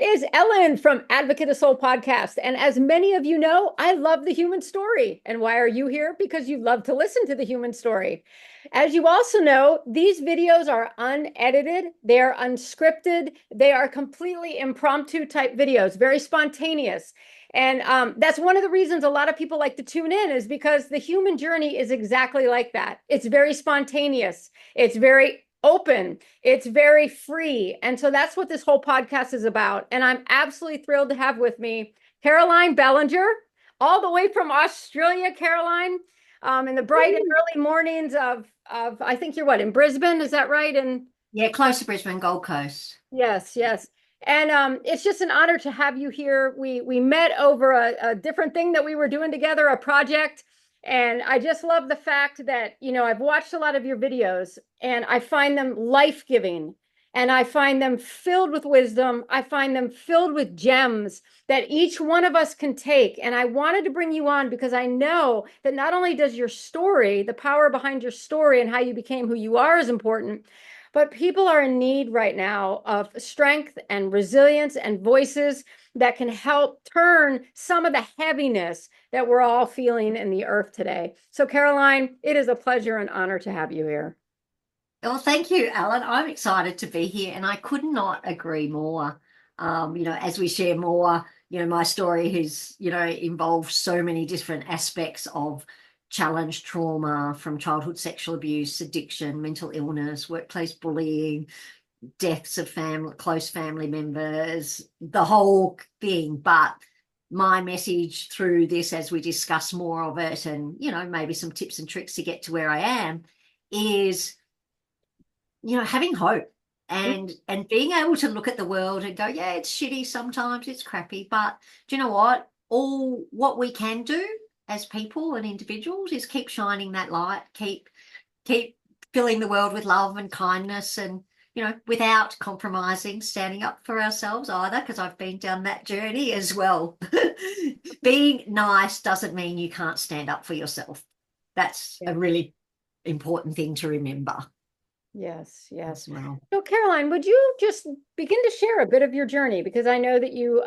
It is Ellen from Advocate of Soul podcast. And as many of you know, I love the human story. And why are you here? Because you love to listen to the human story. As you also know, these videos are unedited, they are unscripted, they are completely impromptu type videos, very spontaneous. And that's one of the reasons a lot of people like to tune in is because the human journey is exactly like that. It's very spontaneous. It's very open. It's very free. And so that's what this whole podcast is about. And I'm absolutely thrilled to have with me Caroline Bellenger, all the way from Australia, Caroline, in the bright and early mornings of I think you're what, in Brisbane, is that right? And Yeah, close to Brisbane, Gold Coast. yes, yes. And it's just an honor to have you here. We met over a different thing that we were doing together, a project. And I just love the fact that, I've watched a lot of your videos and I find them life-giving and I find them filled with wisdom. I find them filled with gems that each one of us can take. And I wanted to bring you on because I know that not only does your story, the power behind your story and how you became who you are is important, but people are in need right now of strength and resilience and voices that can help turn some of the heaviness that we're all feeling in the earth today. So, Caroline, it is a pleasure and honor to have you here. Well, thank you, Alan. I'm excited to be here, and I could not agree more. As we share more, my story has, involved so many different aspects of challenge trauma, from childhood sexual abuse, addiction, mental illness, workplace bullying, deaths of close family members, the whole thing. But my message through this, as we discuss more of it and, maybe some tips and tricks to get to where I am, is, having hope and being able to look at the world and go, yeah, it's shitty sometimes, it's crappy. But do you know what? All what we can do as people and individuals is keep shining that light, keep filling the world with love and kindness, and without compromising, standing up for ourselves either, because I've been down that journey as well. Being nice doesn't mean you can't stand up for yourself. That's Yeah. a really important thing to remember Yes, yes. as well. So, Caroline, would you just begin to share a bit of your journey? Because I know that you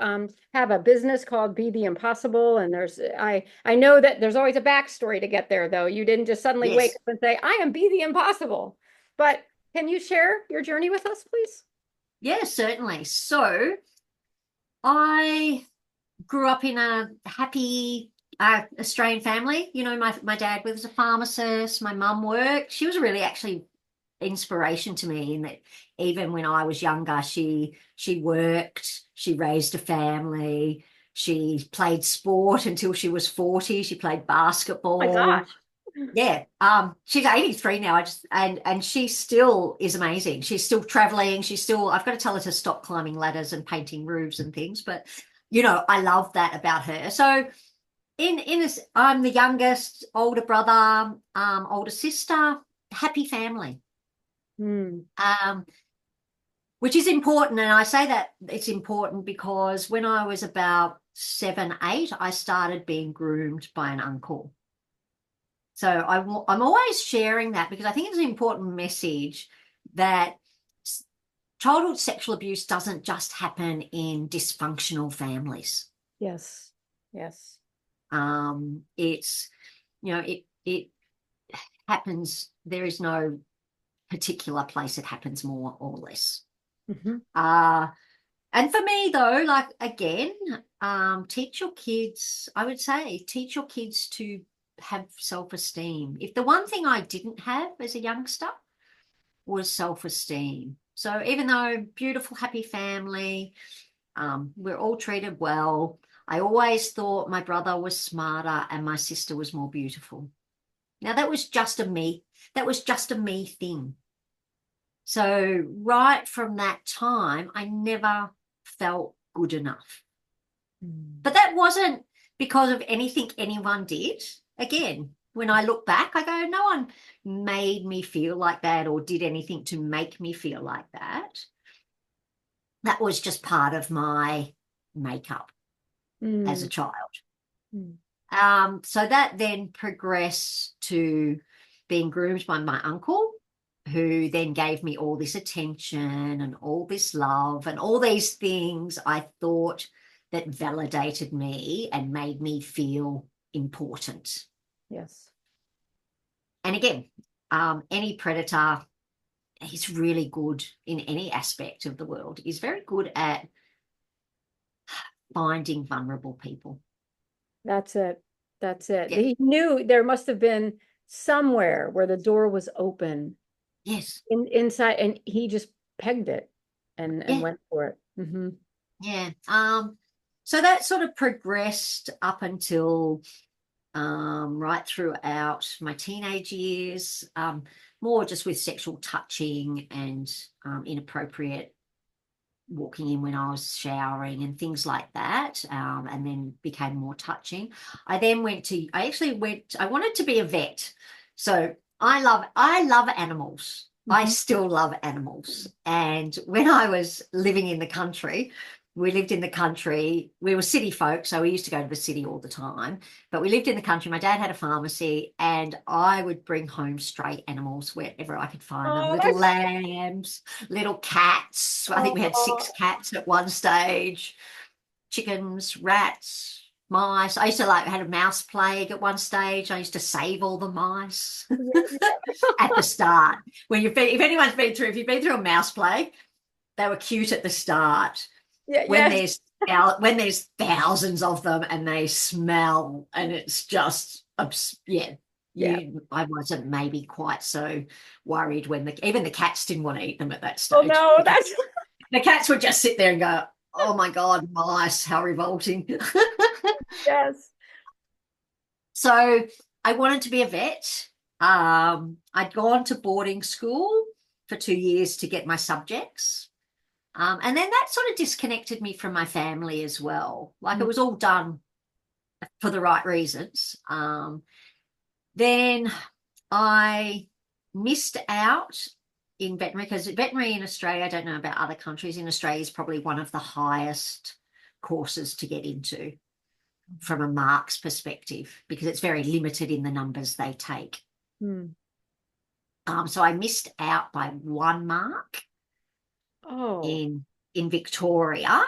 have a business called Be the Impossible, and I know that there's always a backstory to get there, though. You didn't just suddenly wake Yes, up and say, "I am Be the Impossible." But can you share your journey with us, please? yes, certainly. So I grew up in a happy Australian family. My dad was a pharmacist. My mum worked. She was really actually inspiration to me, in that even when I was younger, she worked, she raised a family, she played sport until she was 40. She played Oh my basketball. gosh. Yeah, she's 83 now. And she still is amazing. She's still traveling. I've got to tell her to stop climbing ladders and painting roofs and things, but I love that about her. So in this, I'm the youngest, older brother, older sister, happy family. Hmm. Um, which is important. And I say that it's important because when I was about 7, 8, I started being groomed by an uncle. So I'm always sharing that because I think it's an important message that childhood sexual abuse doesn't just happen in dysfunctional families. Yes, yes. It's, it happens. There is no particular place it happens more or less. Hmm. Uh, And for me, though, like, again, teach your kids, I would say, teach your kids to have self-esteem. If the one thing I didn't have as a youngster was self-esteem. So even though beautiful, happy family, we're all treated well, I always thought my brother was smarter and my sister was more beautiful. Now, that was just a me thing. So right from that time, I never felt good enough. Mm. But that wasn't because of anything anyone did. Again, when I look back, I go, no one made me feel like that or did anything to make me feel like that. That was just part of my makeup as a Mm. child. Mm. So that then progressed to being groomed by my uncle, who then gave me all this attention and all this love and all these things I thought that validated me and made me feel important. Yes. And again, any predator is really good in any aspect of the world, is very good at finding vulnerable people. That's it. That's it. Yeah. He knew there must have been somewhere where the door was open Yes. inside, and he just pegged it and Yeah. went for it. Hmm. Yeah. So that sort of progressed up until right throughout my teenage years, more just with sexual touching and inappropriate walking in when I was showering and things like that, and then became more touching. I wanted to be a vet. So I love animals. I Hmm. still love animals. And when I was living in the country, we lived in the country. We were city folk, so we used to go to the city all the time. But we lived in the country. My dad had a pharmacy, and I would bring home stray animals wherever I could find them. Oh, Little lambs, little cats. I think we had oh, 6 cats at one stage, chickens, rats, mice. I used to like had a mouse plague at one stage. I used to save all the mice yeah, at the start. If you've been through a mouse plague, they were cute at the start. yeah, When yes, there's thousands of them and they smell and it's just yeah. yeah. I wasn't maybe quite so worried when even the cats didn't want to eat them at that Oh stage. no, that's The cats would just sit there and go, "Oh my God, mice, how revolting." yes. So I wanted to be a vet. I'd gone to boarding school for 2 years to get my subjects. And then that sort of disconnected me from my family as well. Like it was all done for the right reasons. Then I missed out in veterinary because veterinary in Australia, I don't know about other countries, in Australia is probably one of the highest courses to get into from a marks perspective because it's very limited in the numbers they take. Hmm. So I missed out by 1 mark Oh, in Victoria.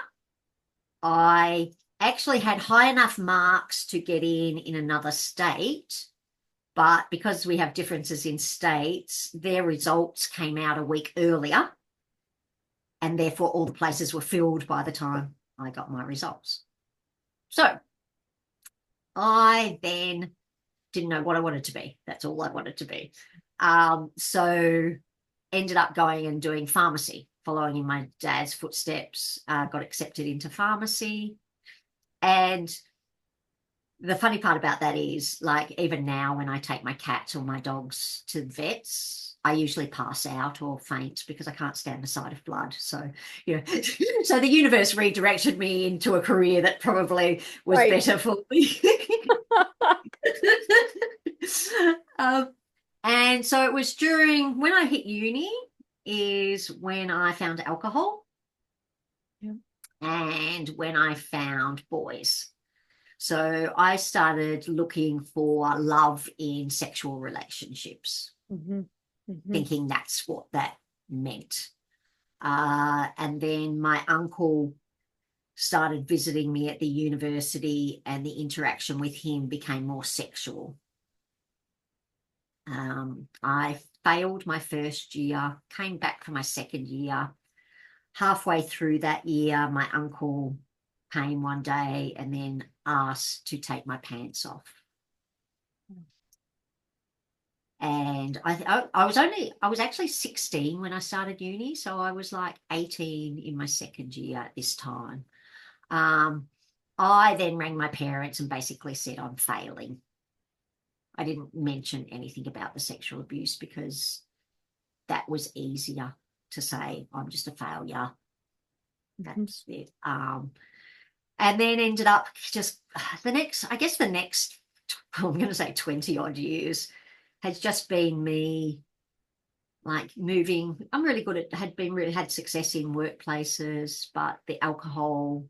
I actually had high enough marks to get in another state, but because we have differences in states, their results came out a week earlier, and therefore all the places were filled by the time I got my results. So I then didn't know what I wanted to be. That's all I wanted to be. So ended up going and doing pharmacy, following in my dad's footsteps, got accepted into pharmacy. And the funny part about that is, like, even now when I take my cats or my dogs to vets, I usually pass out or faint because I can't stand the sight of blood. So, so the universe redirected me into a career that probably was right. better for me. um, and so it was during when I hit uni is when I found alcohol Yeah. and when I found boys. So I started looking for love in sexual relationships, Hmm. Hmm. thinking that's what that meant. And then my uncle started visiting me at the university, and the interaction with him became more sexual. I failed my first year, came back for my second year. Halfway through that year, my uncle came one day and then asked to take my pants off. And I was actually 16 when I started uni, so I was like 18 in my second year at this time. I then rang my parents and basically said I'm failing. I didn't mention anything about the sexual abuse because that was easier to say I'm just a failure. Hmm. That's it. And then ended up just the next, I'm going to say 20 odd years has just been me like moving. I'm really good at, had success in workplaces, but the alcohol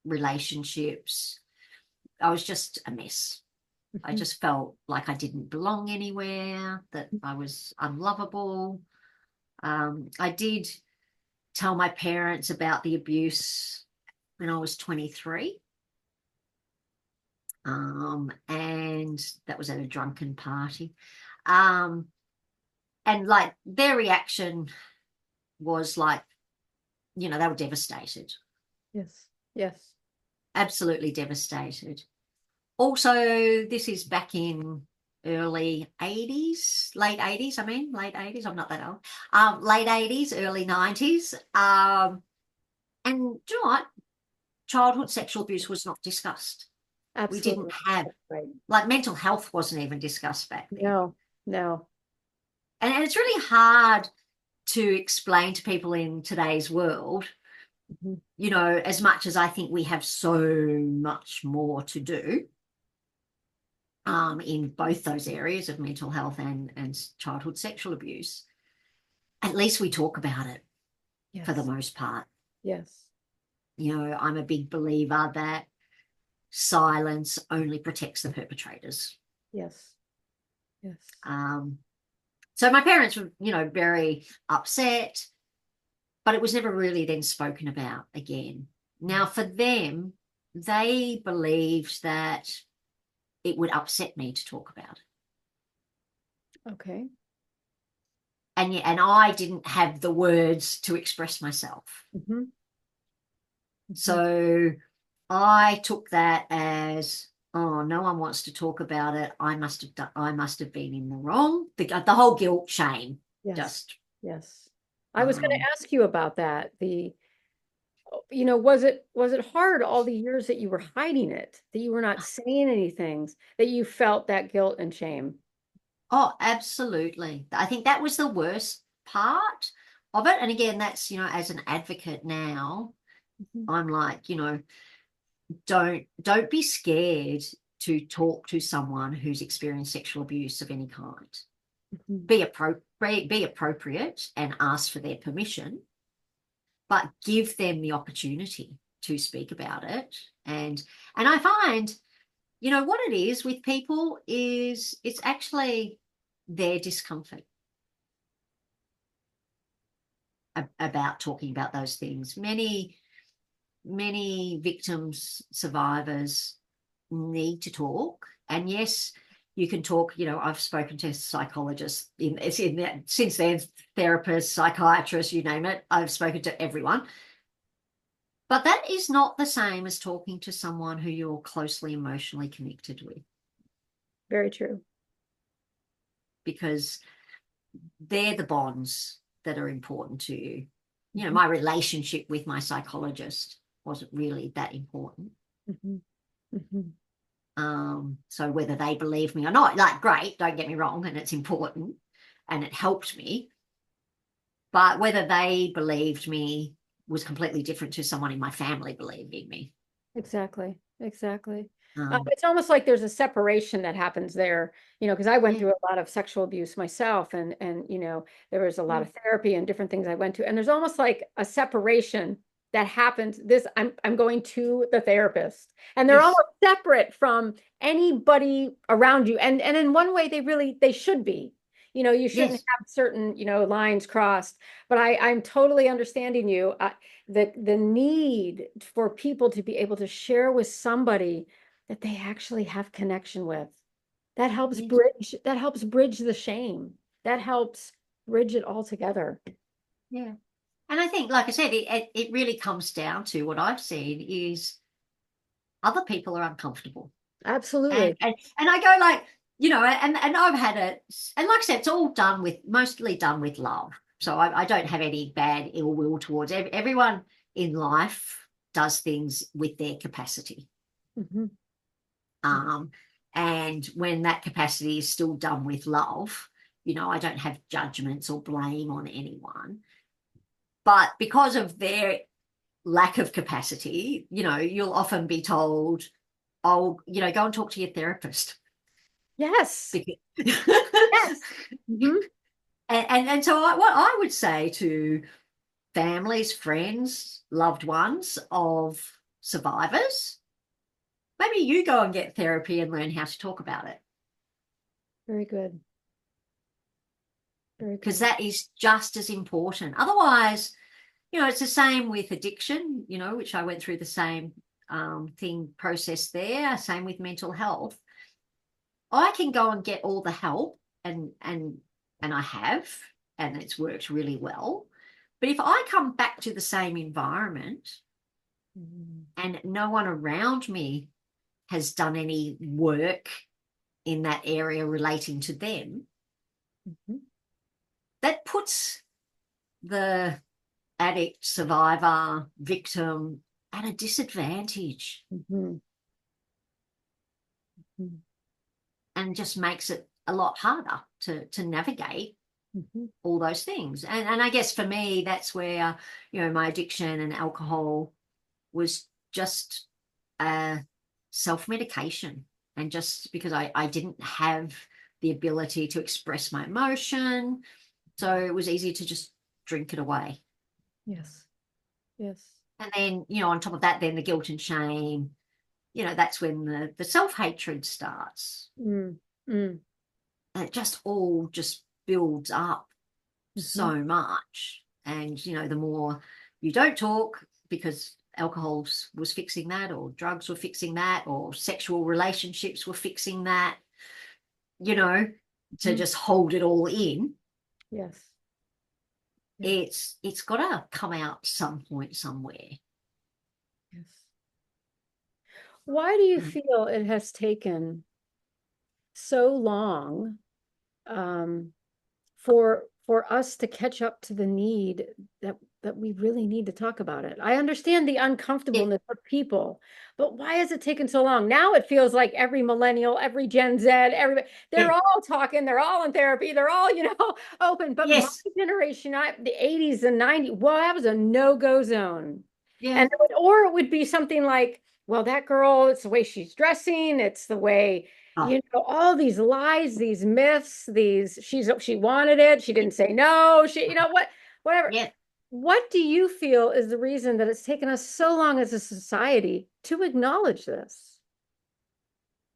relationships, I was just a mess. I Hmm. just felt like I didn't belong anywhere, that I was unlovable. I did tell my parents about the abuse when I was 23. And that was at a drunken party. And like their reaction was like, they were devastated, Yes. Yes. absolutely devastated. Also, this is back in early 80s, late 80s, late 80s. I'm not that old. Late 80s, early 90s. And do you know what? Childhood sexual abuse was not discussed. We didn't Absolutely. have, That's right. like, mental health wasn't even discussed back then. No, no. And it's really hard to explain to people in today's world, Mhm. as much as I think we have so much more to do in both those areas of mental health and childhood sexual abuse. At least we talk about it for the Yes. most part. Yes. I'm a big believer that silence only protects the perpetrators. Yes. Yes. Um, so my parents were, very upset, but it was never really then spoken about again. Now, for them, they believed that it would upset me to talk about it. Okay. And I didn't have the words to express myself. Mm-hmm. Mm-hmm. So I took that as, oh, no one wants to talk about it. I must have been in the wrong. The whole guilt, shame, Yes. just. Yes. I was going Um, to ask you about that. Was it hard all the years that you were hiding it, that you were not saying anything, that you felt that guilt and shame? oh, absolutely. I think that was the worst part of it. And again, that's, as an advocate now, Mhm. I'm like, don't be scared to talk to someone who's experienced sexual abuse of any kind. Mhm. Be appropriate and ask for their permission, but give them the opportunity to speak about it. And I find, what it is with people is it's actually their discomfort about talking about those things. Many victims, survivors need to talk. And yes, you can talk, I've spoken to psychologists in that since then, therapists, psychiatrists, you name it. I've spoken to everyone. But that is not the same as talking to someone who you're closely emotionally connected with, Very true. because they're the bonds that are important to you. Mhm. My relationship with my psychologist wasn't really that important. Mhm. Mhm. So whether they believe me or not, like, great, don't get me wrong, and it's important and it helped me. But whether they believed me was completely different to someone in my family believing me. Exactly. Exactly. Um, It's almost like there's a separation that happens there, because I went yeah, through a lot of sexual abuse myself, and there was a lot yeah, of therapy and different things I went to, and there's almost like a separation that happens. I'm going to the therapist, and they're yes, almost separate from anybody around you, and in one way they should be. You shouldn't yes, have certain lines crossed, but I'm totally understanding you. The need for people to be able to share with somebody that they actually have connection with. yes, That helps bridge the shame. That helps bridge it all together. yeah. And I think, like I said, it really comes down to what I've seen is other people are uncomfortable. And Absolutely. and, and I go like, and I've had it, and like I said, it's all mostly done with love. So I don't have any bad ill will towards everyone in life does things with their capacity. Mhm. Um, and when that capacity is still done with love, I don't have judgments or blame on anyone. But because of their lack of capacity, you'll often be told, oh, go and talk to your therapist. Yes. Because Yes. Mhm. and so what I would say to families, friends, loved ones of survivors, maybe you go and get therapy and learn how to talk about it. Very good. Very because good. that is just as important. Otherwise, it's the same with addiction, which I went through the same process there, same with mental health. I can go and get all the help, and I have, and it's worked really well. But if I come back to the same environment and no one around me has done any work in that area relating to them, that puts the addict, survivor, victim at a disadvantage and just makes it a lot harder to navigate all those things. And I guess for me, that's where, my addiction and alcohol was just self-medication. And just because I didn't have the ability to express my emotion, so it was easy to just drink it away. Yes. Yes. And then, on top of that, then the guilt and shame, that's when the self-hatred starts. Mm. Mm. And it just all just builds up so much. And, the more you don't talk because alcohol was fixing that, or drugs were fixing that, or sexual relationships were fixing that, to just hold it all in. Yes. It's got to come out some point somewhere. Yes. Why do you feel it has taken so long for us to catch up to the need that we really need to talk about it? I understand the uncomfortableness of people, but why has it taken so long? Now it feels like every millennial, every Gen Z, everybody, they're all talking, they're all in therapy, they're all, open. But my Yes. generation, the 80s and 90s, well, that was a no-go zone. Yeah. And or it would be something like, well, that girl, it's the way she's dressing, it's the way, all these lies, these myths, she wanted it, she didn't say no, whatever. Yeah. What do you feel is the reason that it's taken us so long as a society to acknowledge this?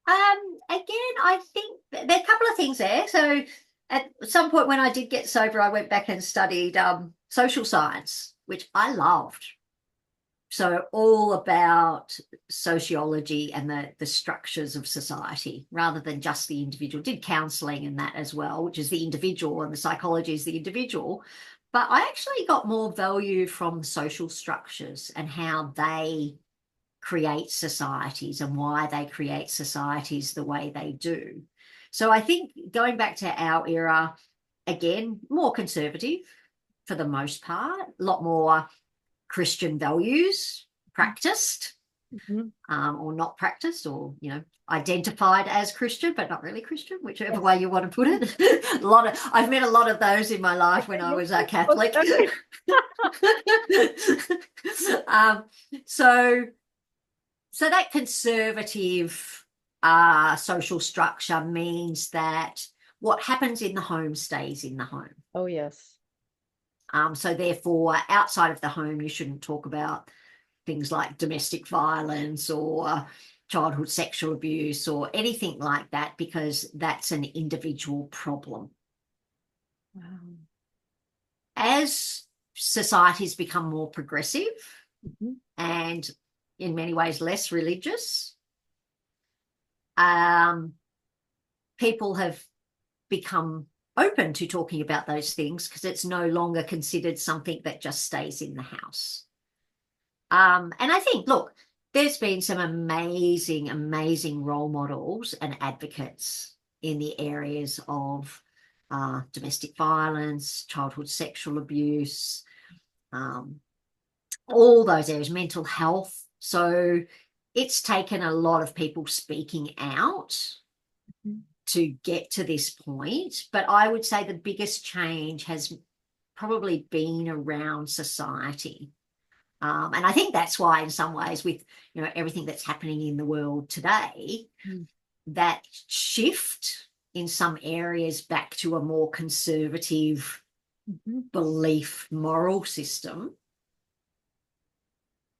Again, I think there are a couple of things there. So at some point when I did get sober, I went back and studied social science, which I loved. So all about sociology and the structures of society rather than just the individual. Did counseling and that as well, which is the individual, and the psychology is the individual. But I actually got more value from social structures and how they create societies and why they create societies the way they do. So I think going back to our era, again, more conservative for the most part, a lot more Christian values practiced, or not practiced, or identified as Christian but not really Christian, whichever way you want to put it. I've met a lot of those in my life when I was a Catholic. So that conservative social structure means that what happens in the home stays in the home. Oh, yes. So therefore, outside of the home, you shouldn't talk about things like domestic violence or childhood sexual abuse or anything like that, because that's an individual problem. Wow. As societies become more progressive and in many ways less religious, people have become open to talking about those things because it's no longer considered something that just stays in the house. And I think, look, there's been some amazing, amazing role models and advocates in the areas of domestic violence, childhood sexual abuse, all those areas, mental health. So it's taken a lot of people speaking out to get to this point. But I would say the biggest change has probably been around society. And I think that's why, in some ways, with everything that's happening in the world today, that shift in some areas back to a more conservative belief moral system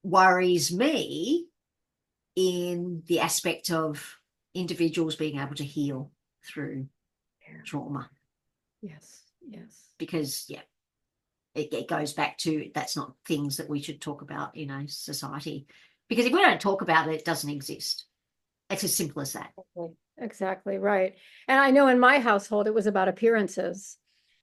worries me in the aspect of individuals being able to heal through trauma. Yes. Yes. because it goes back to that's not things that we should talk about in a society, because if we don't talk about it, it doesn't exist. It's as simple as that. Exactly right. And I know in my household, it was about appearances.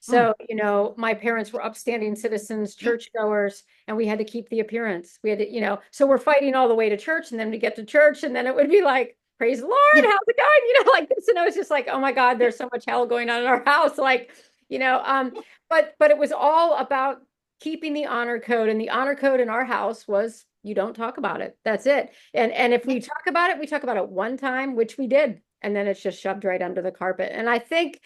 Mm, So, my parents were upstanding citizens, yeah. churchgoers, and we had to keep the appearance. We had to, so we're fighting all the way to church, and then we get to church, and then it would be like, praise the Lord, Yeah. how's it going? Like this. And I was just like, oh my God, Yeah. there's so much hell going on in our house. Like, but it was all about keeping the honor code. And the honor code in our house was you don't talk about it. That's it. And if Yeah. we talk about it, we talk about it one time, which we did, and then it's just shoved right under the carpet. And I think,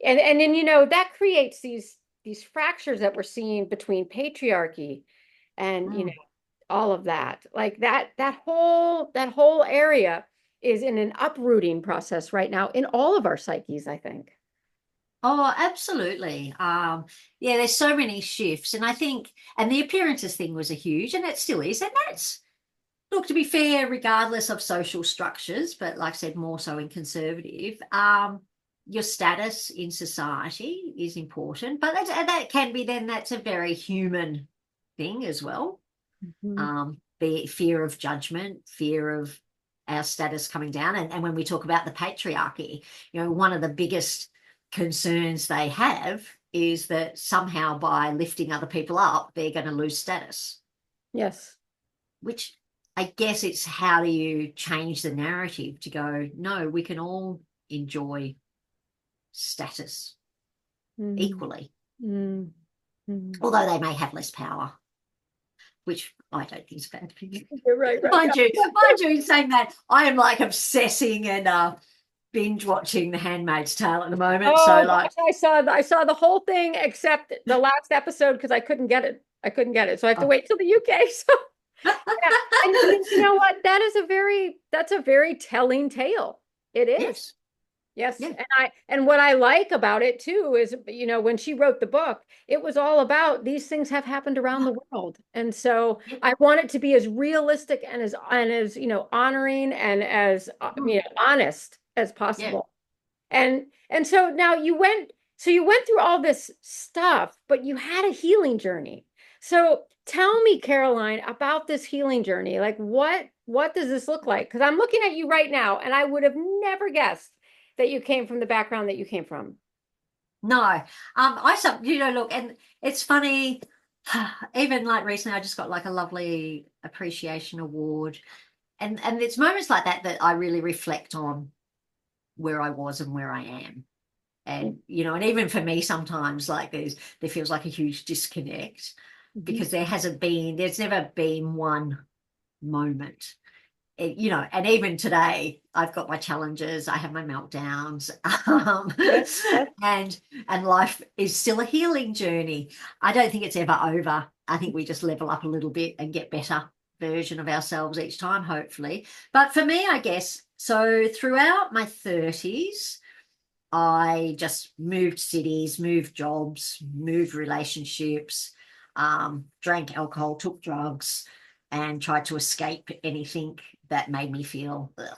and then that creates these fractures that we're seeing between patriarchy and Mm. all of that. Like that whole area is in an uprooting process right now in all of our psyches, I think. Oh, absolutely. Yeah, there's so many shifts. And I think, and the appearances thing was a huge, and it still is. And that's, look, to be fair, regardless of social structures, but like I said, more so in conservative, your status in society is important. But that can be then, that's a very human thing as well. Mhm. Be it fear of judgment, fear of our status coming down. And when we talk about the patriarchy, one of the biggest concerns they have is that somehow by lifting other people up, they're going to lose status, Yes. which I guess it's how do you change the narrative to go, no, we can all enjoy status Mm, equally, mm, mm. although they may have less power, which I don't think is a bad thing. You're right, right. Mind you, in saying that, I am like obsessing and binge watching The Handmaid's Tale at the moment. So Oh like, gosh, I saw the whole thing except the last episode because I couldn't get it. I couldn't get it. So I have to oh. wait till the UK. So yeah. And you know what? That's a very telling tale. It is. Yes, Yes. yeah, And what I like about it too is, when she wrote the book, it was all about these things have happened around the world. And so yeah, I want it to be as realistic and as honoring and as mm, honest as yeah. possible. And so now you went through all this stuff, but you had a healing journey. So tell me, Caroline, about this healing journey. Like what does this look like? Because I'm looking at you right now, and I would have never guessed that you came from the background that you came from. No, look, and it's funny. Even like recently, I just got like a lovely appreciation award, and it's moments like that that I really reflect on where I was and where I am. And even for me sometimes like there feels like a huge disconnect Mhm. because there's never been one moment. And even today I've got my challenges, I have my meltdowns, Yes, yes. and life is still a healing journey. I don't think it's ever over. I think we just level up a little bit and get better version of ourselves each time, hopefully. But for me, I guess, so throughout my 30s, I just moved cities, moved jobs, moved relationships, drank alcohol, took drugs, and tried to escape anything that made me feel ugh.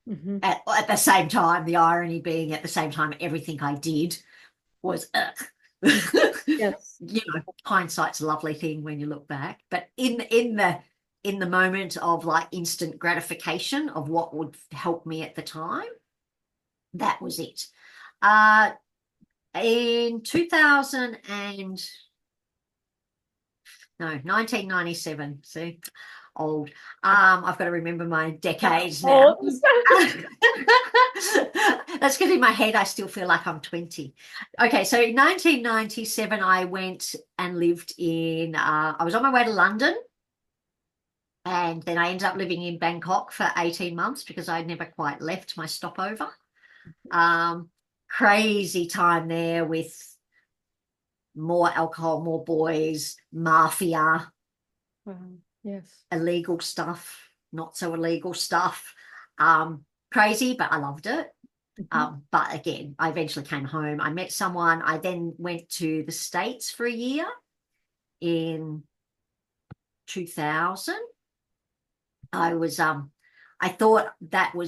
Mhm. At the same time, the irony being at the same time, everything I did was ugh. Yes. Hindsight's a lovely thing when you look back. But in the moment of like instant gratification of what would help me at the time, that was it. Uh, in 2000 and no 1997. See, old. I've got to remember my decades now. Oh, That's because in my head I still feel like I'm 20. Okay, so in 1997 I went and lived in I was on my way to London, and then I ended up living in Bangkok for 18 months because I'd never quite left my stopover. um Crazy time there with more alcohol, more boys, mafia, wow. Yes. illegal stuff, not so illegal stuff. Crazy, but I loved it. Mhm. But again, I eventually came home. I met someone. I then went to the States for a year in 2000. I was I thought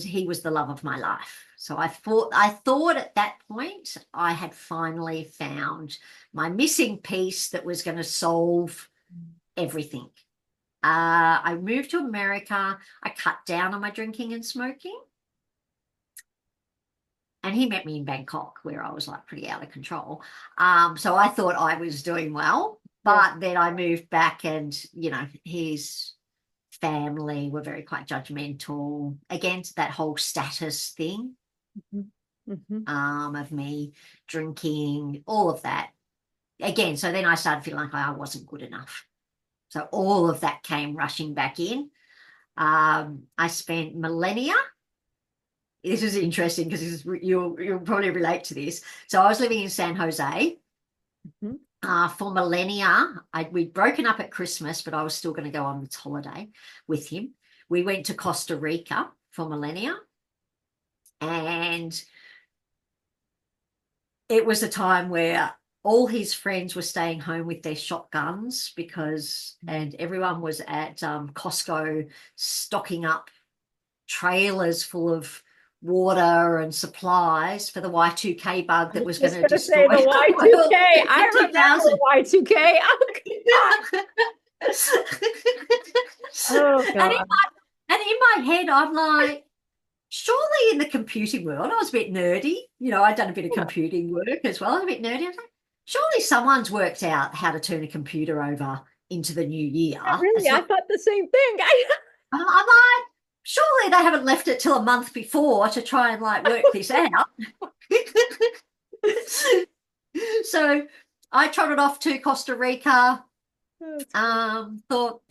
he was the love of my life. So I thought at that point I had finally found my missing piece that was going to solve everything. I moved to America. I cut down on my drinking and smoking. And he met me in Bangkok, where I was like pretty out of control. So I thought I was doing well, but then I moved back, and his family were very quite judgmental against that whole status thing, of me drinking, all of that. Again, so then I started feeling like I wasn't good enough. So all of that came rushing back in. I spent millennia. This is interesting because you'll probably relate to this. So I was living in San Jose. For millennia. We'd broken up at Christmas, but I was still going to go on this holiday with him. We went to Costa Rica for millennia, and it was a time where all his friends were staying home with their shotguns and everyone was at Costco stocking up trailers full of water and supplies for the Y2K bug that was going to destroy the Y2K. I remember Y2K. Oh, God. And in my head, I'm like, surely in the computing world, I was a bit nerdy. I'd done a bit of computing work as well. I was a bit nerdy. I was like, surely someone's worked out how to turn a computer over into the new year. Really, I thought the same thing. I'm like, surely they haven't left it till a month before to try and like work this out. So I trotted off to Costa Rica. Thought,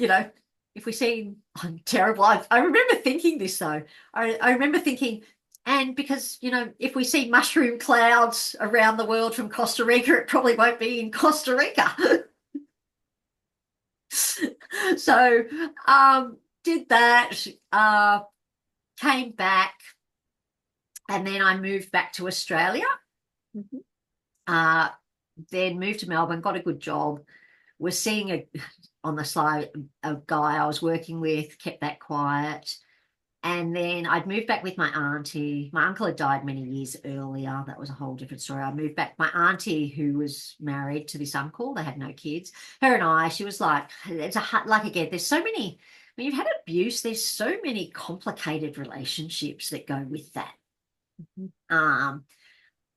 if we see, I'm terrible. I remember thinking this though. I remember thinking, and because, if we see mushroom clouds around the world from Costa Rica, it probably won't be in Costa Rica. So did that, came back, and then I moved back to Australia. Then moved to Melbourne, got a good job, was seeing on the slide a guy I was working with, kept that quiet. And then I'd moved back with my auntie. My uncle had died many years earlier. That was a whole different story. I moved back. My auntie, who was married to this uncle, they had no kids. Her and I, she was like, again, there's so many, when you've had abuse, there's so many complicated relationships that go with that.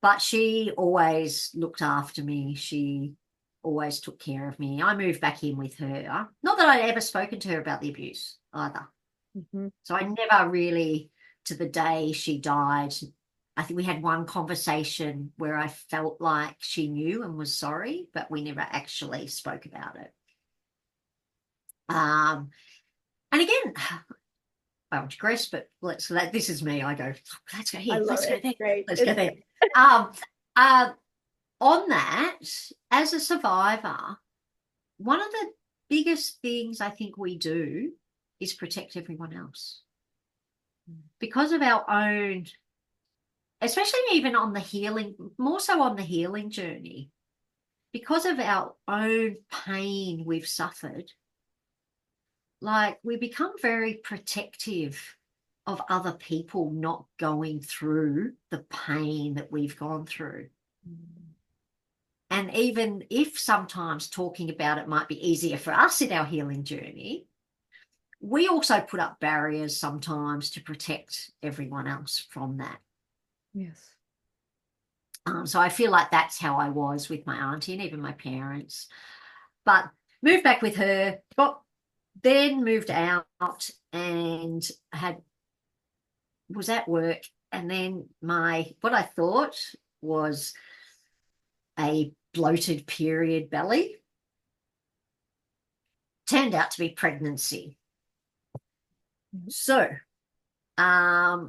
But she always looked after me. She always took care of me. I moved back in with her. Not that I'd ever spoken to her about the abuse either. So I never really, to the day she died, I think we had one conversation where I felt like she knew and was sorry, but we never actually spoke about it. And again, I won't digress, but this is me. I go, let's go here, let's go there, Great. let's go there. On that, as a survivor, one of the biggest things I think we do is protect everyone else. Because of our own, especially even on the healing, more so on the healing journey, because of our own pain we've suffered, like we become very protective of other people not going through the pain that we've gone through. And even if sometimes talking about it might be easier for us in our healing journey, we also put up barriers sometimes to protect everyone else from that. Yes. So I feel like that's how I was with my auntie and even my parents. But moved back with her, then moved out and was at work, and then what I thought was a bloated period belly turned out to be pregnancy. So I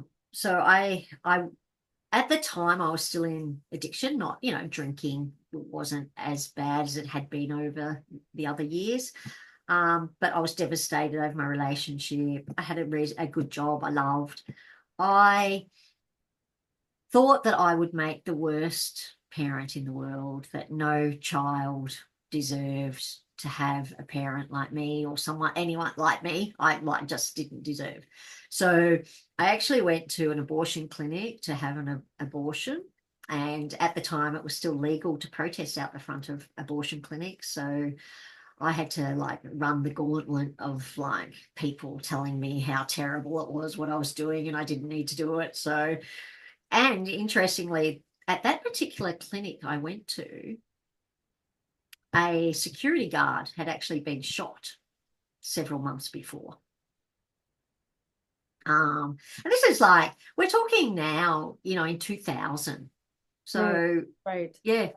at the time I was still in addiction, not, drinking wasn't as bad as it had been over the other years. But I was devastated over my relationship. I had a good job I loved. I thought that I would make the worst parent in the world, that no child deserved to have a parent like me or anyone like me. I like just didn't deserve. So I actually went to an abortion clinic to have an abortion. And at the time, it was still legal to protest out the front of abortion clinics. So I had to like run the gauntlet of like people telling me how terrible it was what I was doing, and I didn't need to do it. So, and interestingly, at that particular clinic I went to, a security guard had actually been shot several months before. And this is like, we're talking now, in 2000. Right. So, Right. yeah,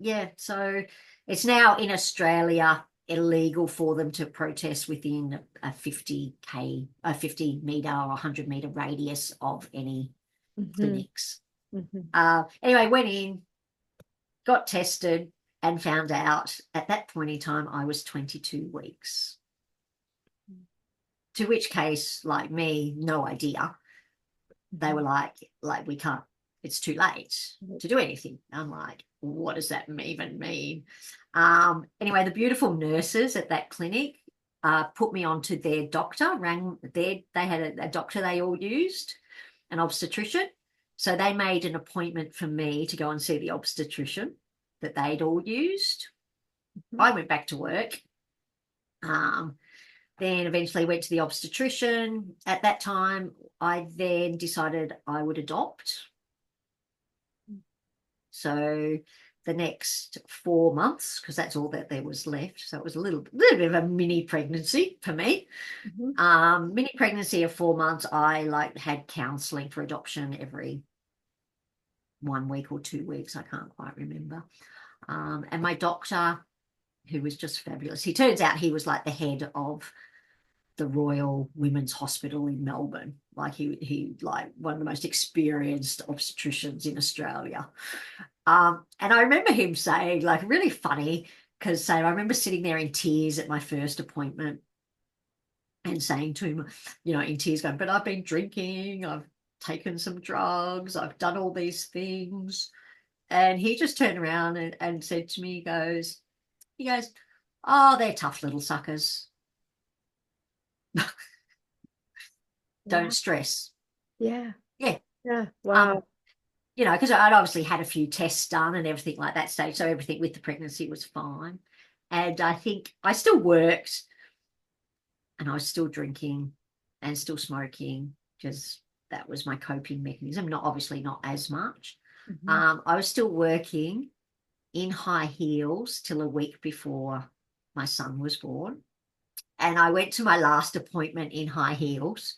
yeah. So it's now in Australia illegal for them to protest within a 50 meter or 100 meter radius of any Hmm. clinics. Hmm. Anyway, went in, got tested, and found out at that point in time I was 22 weeks. To which case, like me, no idea. They were like, we can't, it's too late to do anything. I'm like, what does that even mean? Anyway, the beautiful nurses at that clinic put me onto their doctor, they had a doctor they all used, an obstetrician. So they made an appointment for me to go and see the obstetrician that they'd all used. I went back to work. Then eventually went to the obstetrician. At that time, I then decided I would adopt. So the next 4 months, because that's all that there was left. So it was a little bit of a mini pregnancy for me. Hmm. Mini pregnancy of 4 months. I like had counselling for adoption every 1 week or 2 weeks. I can't quite remember. And my doctor, who was just fabulous, he turns out he was like the head of the Royal Women's Hospital in Melbourne. Like he like one of the most experienced obstetricians in Australia. And I remember him saying, like, really funny, because I remember sitting there in tears at my first appointment and saying to him, in tears, going, but I've been drinking, I've taken some drugs, I've done all these things. And he just turned around and said to me, he goes, oh, they're tough little suckers. Wow. Don't stress. Yeah. Yeah. Yeah. Um, Wow. because I'd obviously had a few tests done and everything like that stage. So everything with the pregnancy was fine. And I think I still worked and I was still drinking and still smoking because that was my coping mechanism. Obviously not as much. Hmm. I was still working in high heels till a week before my son was born. And I went to my last appointment in high heels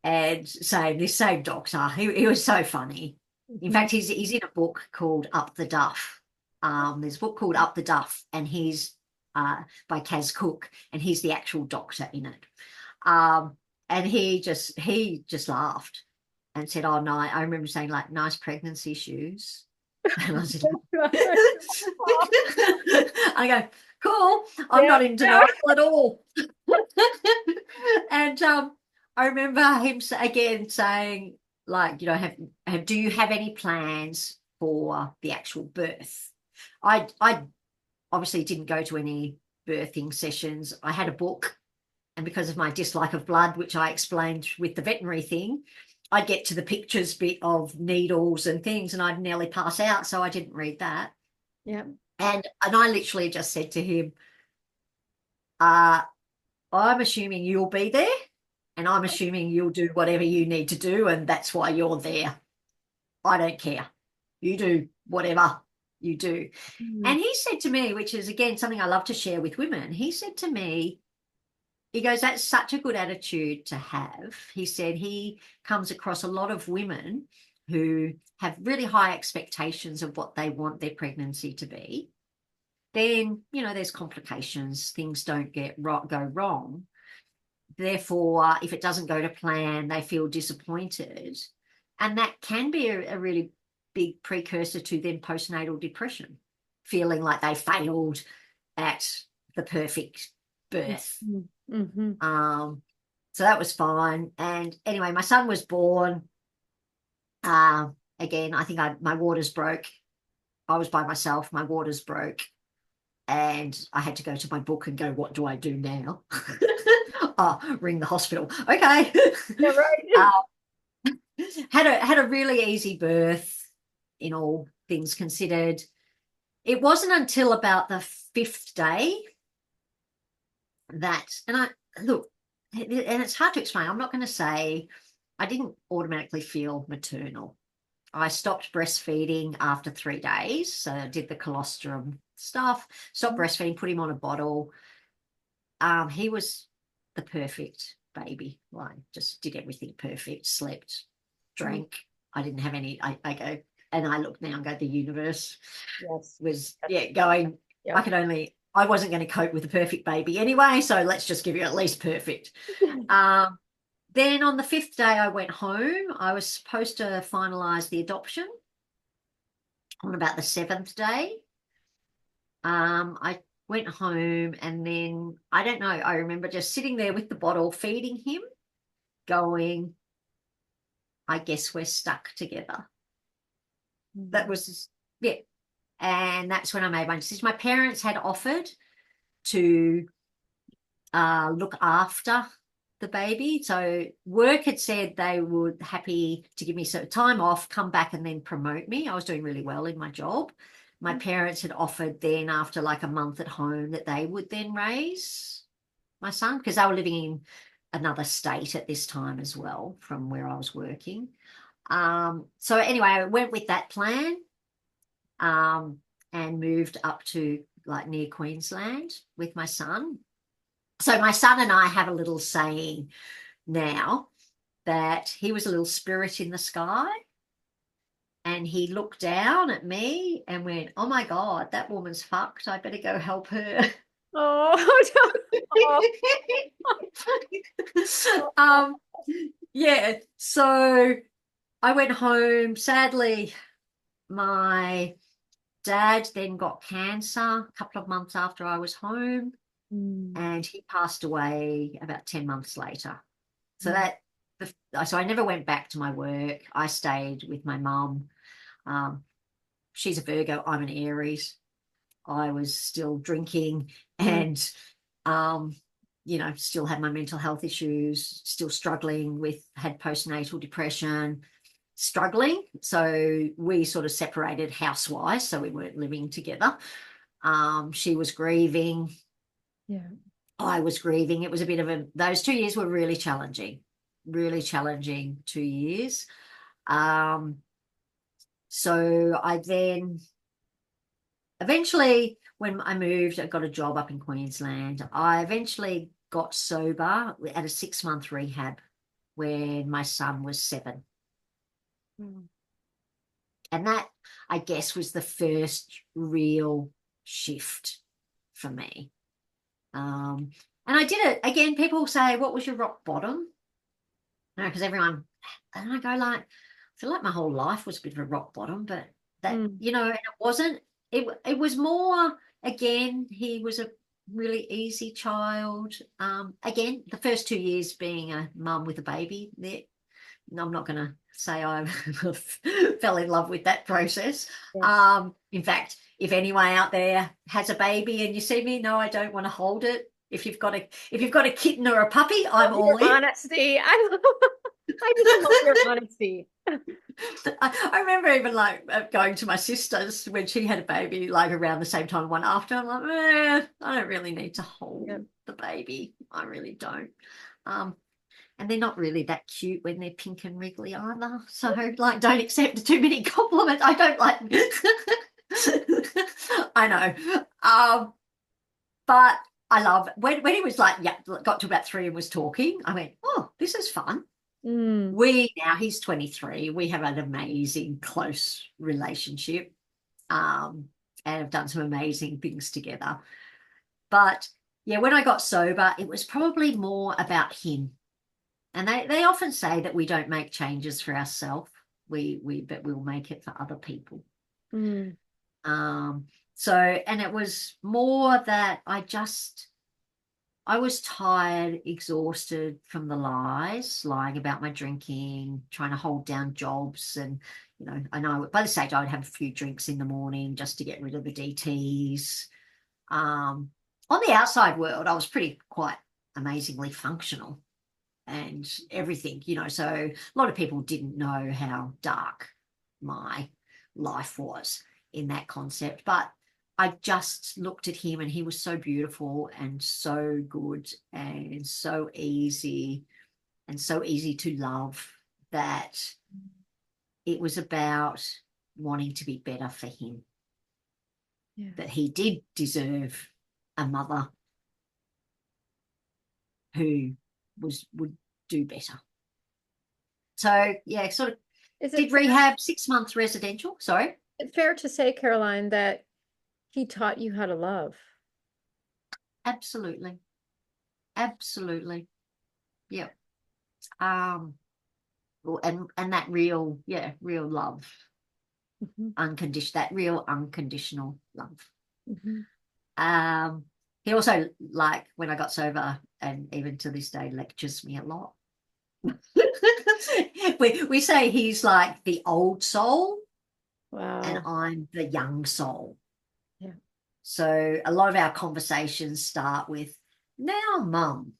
and saying this same doctor, he was so funny. In Hmm. fact, he's in a book called Up the Duff. There's a book called Up the Duff, and he's by Kaz Cook, and he's the actual doctor in it. And he just laughed and said, "Oh no!" I remember saying like, "Nice pregnancy shoes," and I said, "I go, cool. I'm Yeah. not in denial at all." And I remember him again saying, like, do you have any plans for the actual birth? I obviously didn't go to any birthing sessions. I had a book, and because of my dislike of blood, which I explained with the veterinary thing, I'd get to the pictures bit of needles and things, and I'd nearly pass out. So I didn't read that. Yeah. And I literally just said to him, uh, I'm assuming you'll be there, and I'm assuming you'll do whatever you need to do, and that's why you're there. I don't care. You do whatever you do. Mm. And he said to me, which is again something I love to share with women, he said to me, he goes, that's such a good attitude to have. He said he comes across a lot of women who have really high expectations of what they want their pregnancy to be. Then, there's complications, things don't go wrong. Therefore, if it doesn't go to plan, they feel disappointed. And that can be a really big precursor to then postnatal depression, feeling like they failed at the perfect birth. Mm-hmm. So that was fine. And anyway, my son was born. Again, I think my waters broke. I was by myself. My waters broke. And I had to go to my book and go, what do I do now? Oh, ring the hospital. Okay. Yeah, right. Had a really easy birth in all things considered. It wasn't until about the 5th day that, and I look, and it's hard to explain. I'm not going to say I didn't automatically feel maternal. I stopped breastfeeding after 3 days. So I did the colostrum stuff, stopped breastfeeding, put him on a bottle. He was the perfect baby. Like, just did everything perfect, slept, drank. I didn't have any, I go, and I look now and go, the universe Yes. was, going, Yeah. I wasn't going to cope with a perfect baby anyway. So let's just give you at least perfect. Then on the 5th day, I went home. I was supposed to finalise the adoption on about the 7th day. I went home, and then I don't know. I remember just sitting there with the bottle, feeding him, going, I guess we're stuck together. That was, yeah. And that's when I made my decision. My parents had offered to look after the baby. So work had said they were happy to give me some time off, come back and then promote me. I was doing really well in my job. My parents had offered then, after like a month at home, that they would then raise my son, because they were living in another state at this time as well from where I was working. So anyway, I went with that plan, and moved up to like near Queensland with my son. So my son and I have a little saying now that he was a little spirit in the sky, and he looked down at me and went, oh my God, that woman's fucked. I better go help her. Oh, oh. um, yeah. So I went home. Sadly, my dad then got cancer a couple of months after I was home, and he passed away about 10 months later. So so I never went back to my work. I stayed with my mum. She's a Virgo. I'm an Aries. I was still drinking and, still had my mental health issues, still struggling had postnatal depression, struggling. So we sort of separated house-wise, so we weren't living together. She was grieving. Yeah. I was grieving. It was a bit of those 2 years were really challenging 2 years. So I then eventually, when I moved, I got a job up in Queensland. I eventually got sober at a 6-month rehab when my son was 7. And that, I guess, was the first real shift for me. And I did it. Again, people say, what was your rock bottom? No, because everyone, and I go like, I feel like my whole life was a bit of a rock bottom, but that, and it wasn't. It was more, again, he was a really easy child. Again, the first 2 years being a mum with a baby, I'm not going to say I fell in love with that process. Yeah. In fact, if anyone out there has a baby and you see me, no, I don't want to hold it. If you've got a kitten or a puppy, I'm all in. Honesty. I just love your honesty. I remember even like going to my sister's when she had a baby, like around the same time, one after. I'm like, I don't really need to hold the baby. I really don't. And they're not really that cute when they're pink and wriggly either. So like, don't accept too many compliments. I don't like. I know. But I love when he was like, got to about 3 and was talking. I went, oh, this is fun. He's 23. We have an amazing close relationship, and have done some amazing things together. But yeah, when I got sober, it was probably more about him. And they often say that we don't make changes for ourselves, but we'll make it for other people. So, and it was more that I was tired, exhausted from the lying about my drinking, trying to hold down jobs. And, I know by the stage I would have a few drinks in the morning just to get rid of the DTs. On the outside world, I was pretty quite amazingly functional and everything, so a lot of people didn't know how dark my life was in that concept. But I just looked at him and he was so beautiful and so good and so easy to love that it was about wanting to be better for him. Yeah. That he did deserve a mother who would do better. So yeah, sort of Is did it rehab, 6 months residential. Sorry. fair to say, Caroline, that he taught you how to love? Absolutely. Absolutely. Yeah. And that real love, Mhm. that real unconditional love. Mhm. He also, like, when I got sober, and even to this day, lectures me a lot. we say he's like the old soul and Wow. I'm the young soul. Yeah. So a lot of our conversations start with, now, mum,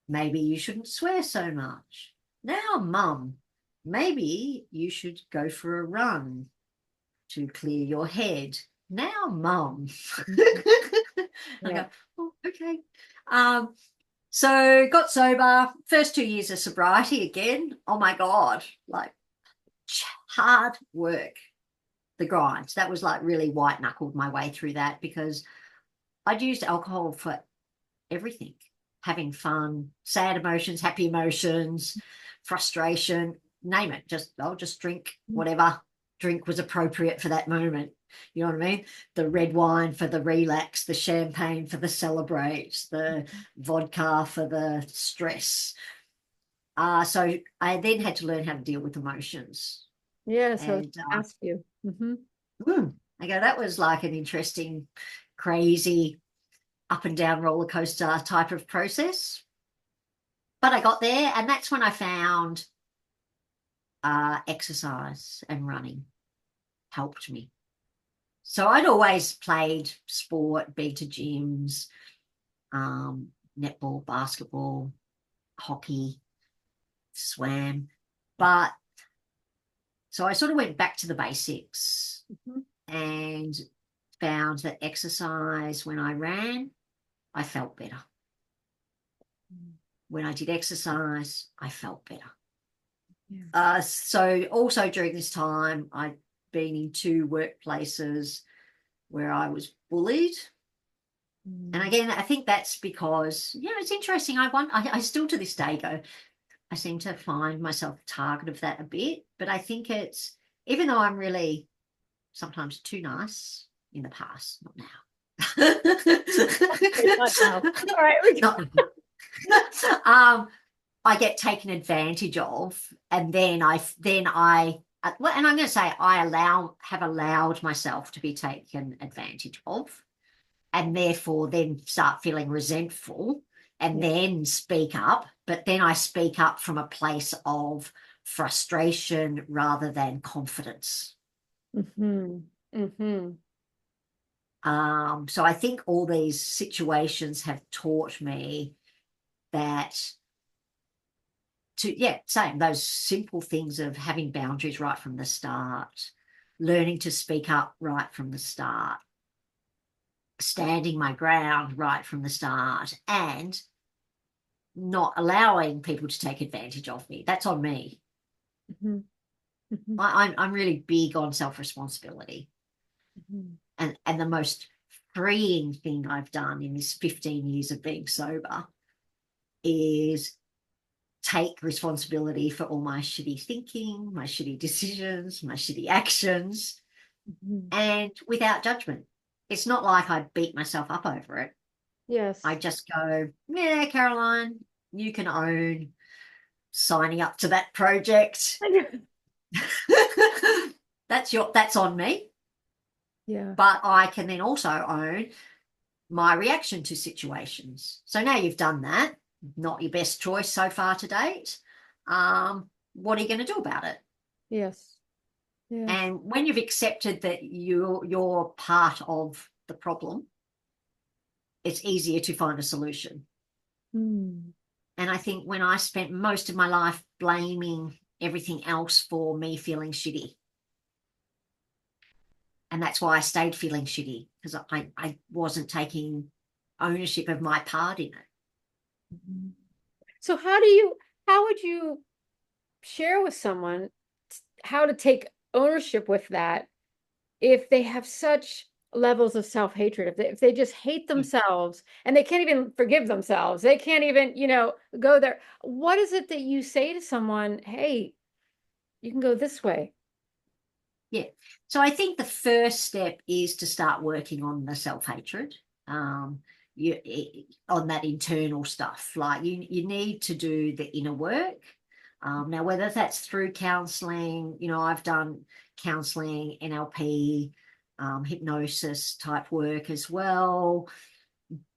maybe you shouldn't swear so much. Now, mum, maybe you should go for a run to clear your head. Now, mum. I Yeah. go, oh, okay. So got sober, first 2 years of sobriety again. Oh my God, like hard work, the grind. That was like really white knuckled my way through that because I'd used alcohol for everything, having fun, sad emotions, happy emotions, frustration, name it. I'll just drink whatever drink was appropriate for that moment. You know what I mean? The red wine for the relax, the champagne for the celebrate, the vodka for the stress. So I then had to learn how to deal with emotions. Yes, I was And going to ask you. I go, that was like an interesting, crazy, up and down roller coaster type of process. But I got there, and that's when I found exercise and running helped me. So I'd always played sport, been to gyms, netball, basketball, hockey, swam. But so I sort of went back to the basics and found that exercise, when I ran, I felt better. When I did exercise, I felt better. Yeah. So also during this time, I'd been in 2 workplaces where I was bullied. And again, I think that's because, it's interesting. I still to this day go, I seem to find myself a target of that a bit. But I think it's, even though I'm really sometimes too nice in the past, not now. Not now. All right. Not, I get taken advantage of, and then well, and I'm going to say have allowed myself to be taken advantage of, and therefore then start feeling resentful, and then speak up. But then I speak up from a place of frustration rather than confidence. So I think all these situations have taught me that same, those simple things of having boundaries right from the start, learning to speak up right from the start, standing my ground right from the start, and not allowing people to take advantage of me. That's on me. I'm really big on self-responsibility. And the most freeing thing I've done in this 15 years of being sober is take responsibility for all my shitty thinking, my shitty decisions, my shitty actions, and without judgment. It's not like I beat myself up over it. Yes. I just go, yeah, Caroline, you can own signing up to that project. That's on me. Yeah. But I can then also own my reaction to situations. So now you've done that, not your best choice so far to date. What are you going to do about it? Yes. Yes. And when you've accepted that you're part of the problem, it's easier to find a solution. Mm. And I think when I spent most of my life blaming everything else for me feeling shitty, and that's why I stayed feeling shitty, because I wasn't taking ownership of my part in it. So how would you share with someone how to take ownership with that if they have such levels of self-hatred, if they just hate themselves and they can't even forgive themselves, they can't even, go there. What is it that you say to someone, hey, you can go this way? Yeah. So I think the first step is to start working on the self-hatred, you on that internal stuff. Like you need to do the inner work. Now, whether that's through counseling, I've done counseling, NLP, hypnosis type work as well,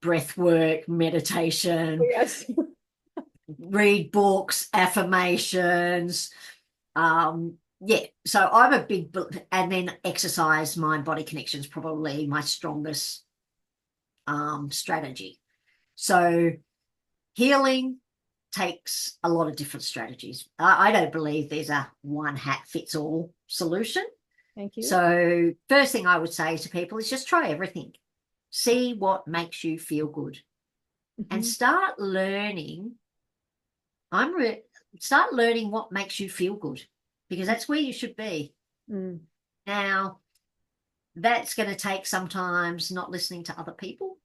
breath work, meditation, Yes. read books, affirmations. Yeah, so I'm a big, and then exercise, mind body connection is probably my strongest strategy. So healing takes a lot of different strategies. I don't believe there's a one hat fits all solution. Thank you. So first thing I would say to people is just try everything. See what makes you feel good, and start learning. Start learning what makes you feel good, because that's where you should be. Mm. Now, that's going to take sometimes not listening to other people,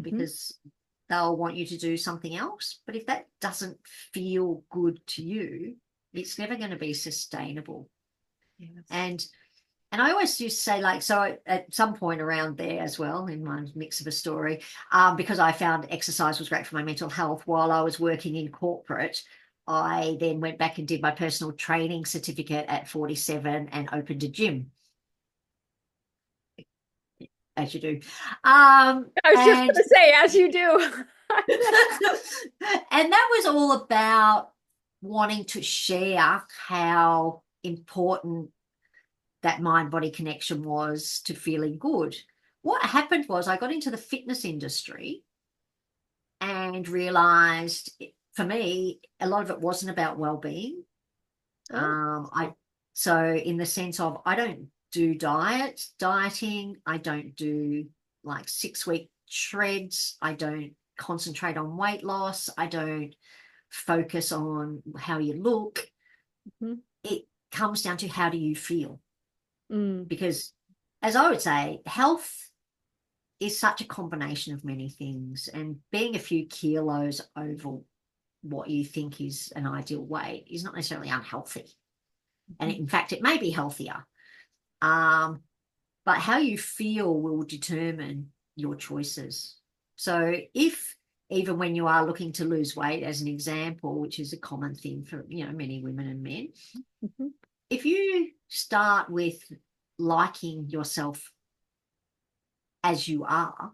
because they'll want you to do something else. But if that doesn't feel good to you, it's never going to be sustainable. Yes. And I always used to say, like, so at some point around there as well, in my mix of a story, because I found exercise was great for my mental health while I was working in corporate, I then went back and did my personal training certificate at 47 and opened a gym, as you do. I was just And going to say, as you do. and that was all about wanting to share how important that mind-body connection was to feeling good. What happened was I got into the fitness industry and realized, for me, a lot of it wasn't about well-being. Oh. So in the sense of, I don't do dieting, I don't do like 6-week shreds, I don't concentrate on weight loss, I don't focus on how you look. It comes down to, how do you feel? Because, as I would say, health is such a combination of many things, and being a few kilos over what you think is an ideal weight is not necessarily unhealthy. And in fact, it may be healthier. But how you feel will determine your choices. So if, even when you are looking to lose weight, as an example, which is a common thing for, many women and men, if you start with liking yourself as you are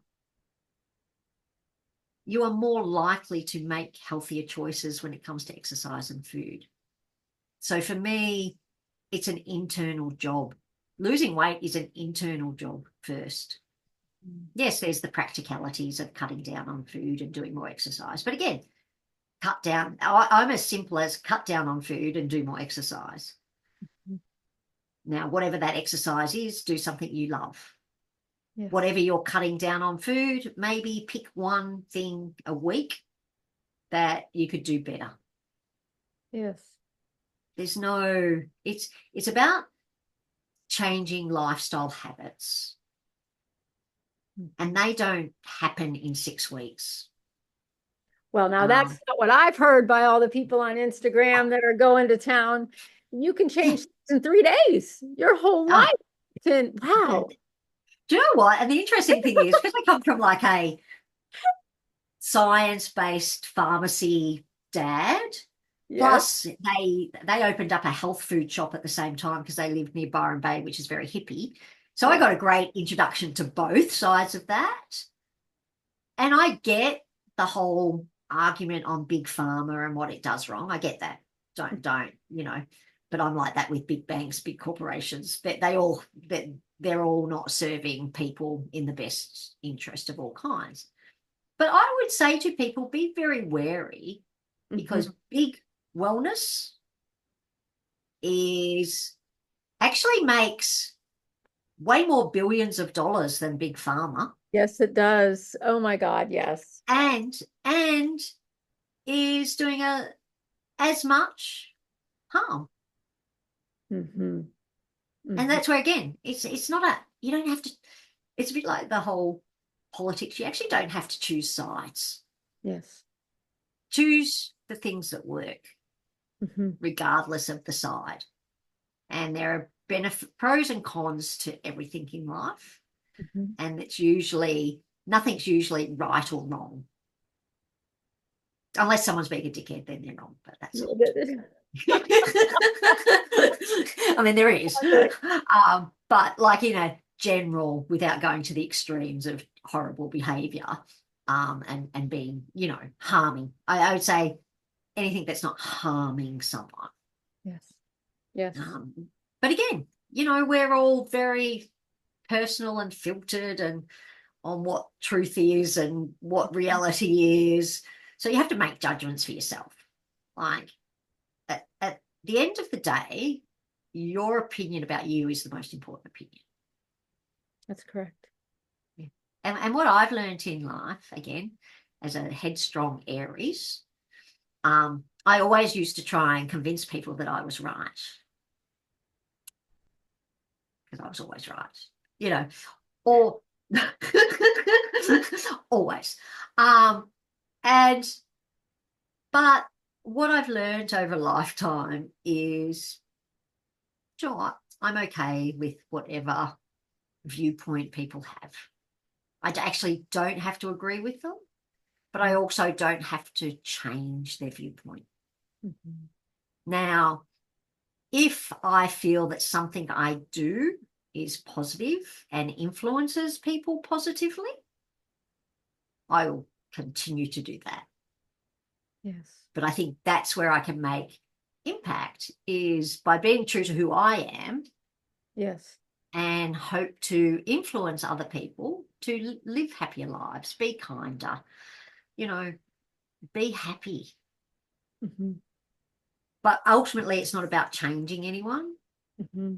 more likely to make healthier choices when it comes to exercise and food. So for me, it's an internal job. Losing weight is an internal job first. Yes, there's the practicalities of cutting down on food and doing more exercise. But again, cut down. I'm as simple as cut down on food and do more exercise. Now, whatever that exercise is, do something you love. Yes. Whatever you're cutting down on food, maybe pick one thing a week that you could do better. Yes. It's about changing lifestyle habits, and they don't happen in 6 weeks. Well, now that's not what I've heard by all the people on Instagram that are going to town. You can change in 3 days, your whole life. Wow. Do you know what? And the interesting thing is, because I come from like a science-based pharmacy dad, Yes. plus they opened up a health food shop at the same time because they lived near Byron Bay, which is very hippie. So I got a great introduction to both sides of that. And I get the whole argument on big pharma and what it does wrong. I get that. Don't. but I'm like that with big banks, big corporations, but they're all not serving people in the best interest of all kinds. But I would say to people, be very wary, Mm-hmm. because big wellness is actually makes way more billions of dollars than big pharma, Yes, it does. Oh my God, yes. and is doing as much harm. Mm-hmm. And Mm-hmm. that's where, again, it's not you don't have to, it's a bit like the whole politics. You actually don't have to choose sides. Yes. Choose the things that work, Mm-hmm. regardless of the side. And there are pros and cons to everything in life. Mm-hmm. And nothing's usually right or wrong. Unless someone's being a dickhead, then they're wrong, but that's not. I mean, there is. But like, general, without going to the extremes of horrible behavior, and being, harming. I would say anything that's not harming someone. Yes. Yes. Um, but again, we're all very personal and filtered and on what truth is and what reality is. So you have to make judgments for yourself. Like, at the end of the day, your opinion about you is the most important opinion. That's correct. Yeah. And what I've learned in life, again, as a headstrong Aries, I always used to try and convince people that I was right, because I was always right, or always. And but what I've learned over a lifetime is, you know what, I'm okay with whatever viewpoint people have. I actually don't have to agree with them, but I also don't have to change their viewpoint. Mm-hmm. Now, if I feel that something I do is positive and influences people positively, I will continue to do that. Yes. But I think that's where I can make impact, is by being true to who I am, Yes. and hope to influence other people to live happier lives, be kinder, be happy. Mm-hmm. But ultimately, it's not about changing anyone. Mm-hmm.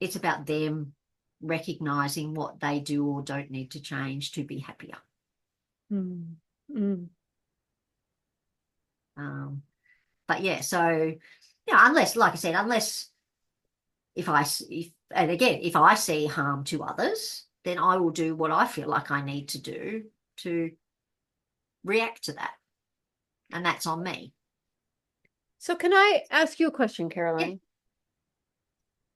It's about them recognizing what they do or don't need to change to be happier. Mm-hmm. Um, but yeah, so, unless, like I said, unless and again, if I see harm to others, then I will do what I feel like I need to do to react to that. And that's on me. So can I ask you a question, Yeah. Caroline?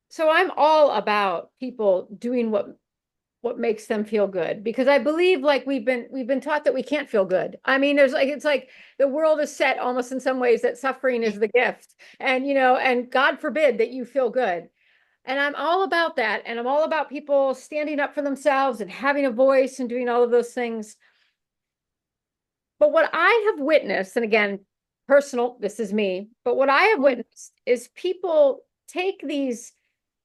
So I'm all about people doing what makes them feel good, because I believe, like, we've been taught that we can't feel good. I mean, it's like the world is set almost in some ways that suffering Yeah. is the gift, and and God forbid that you feel good. And I'm all about that, and I'm all about people standing up for themselves and having a voice and doing all of those things. But what I have witnessed, and again, personal, this is me, but what I have witnessed is people take these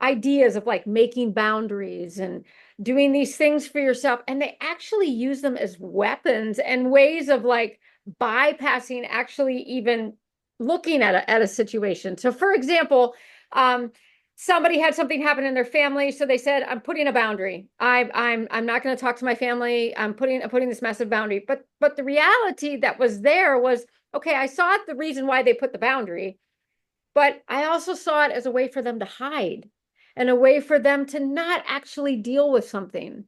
ideas of like making boundaries and doing these things for yourself, and they actually use them as weapons and ways of like bypassing actually even looking at a situation. So, for example, um, somebody had something happen in their family, so they said, I'm putting a boundary. I'm not going to talk to my family. I'm putting this massive boundary. But the reality that was there was, okay, I saw the reason why they put the boundary, but I also saw it as a way for them to hide and a way for them to not actually deal with something.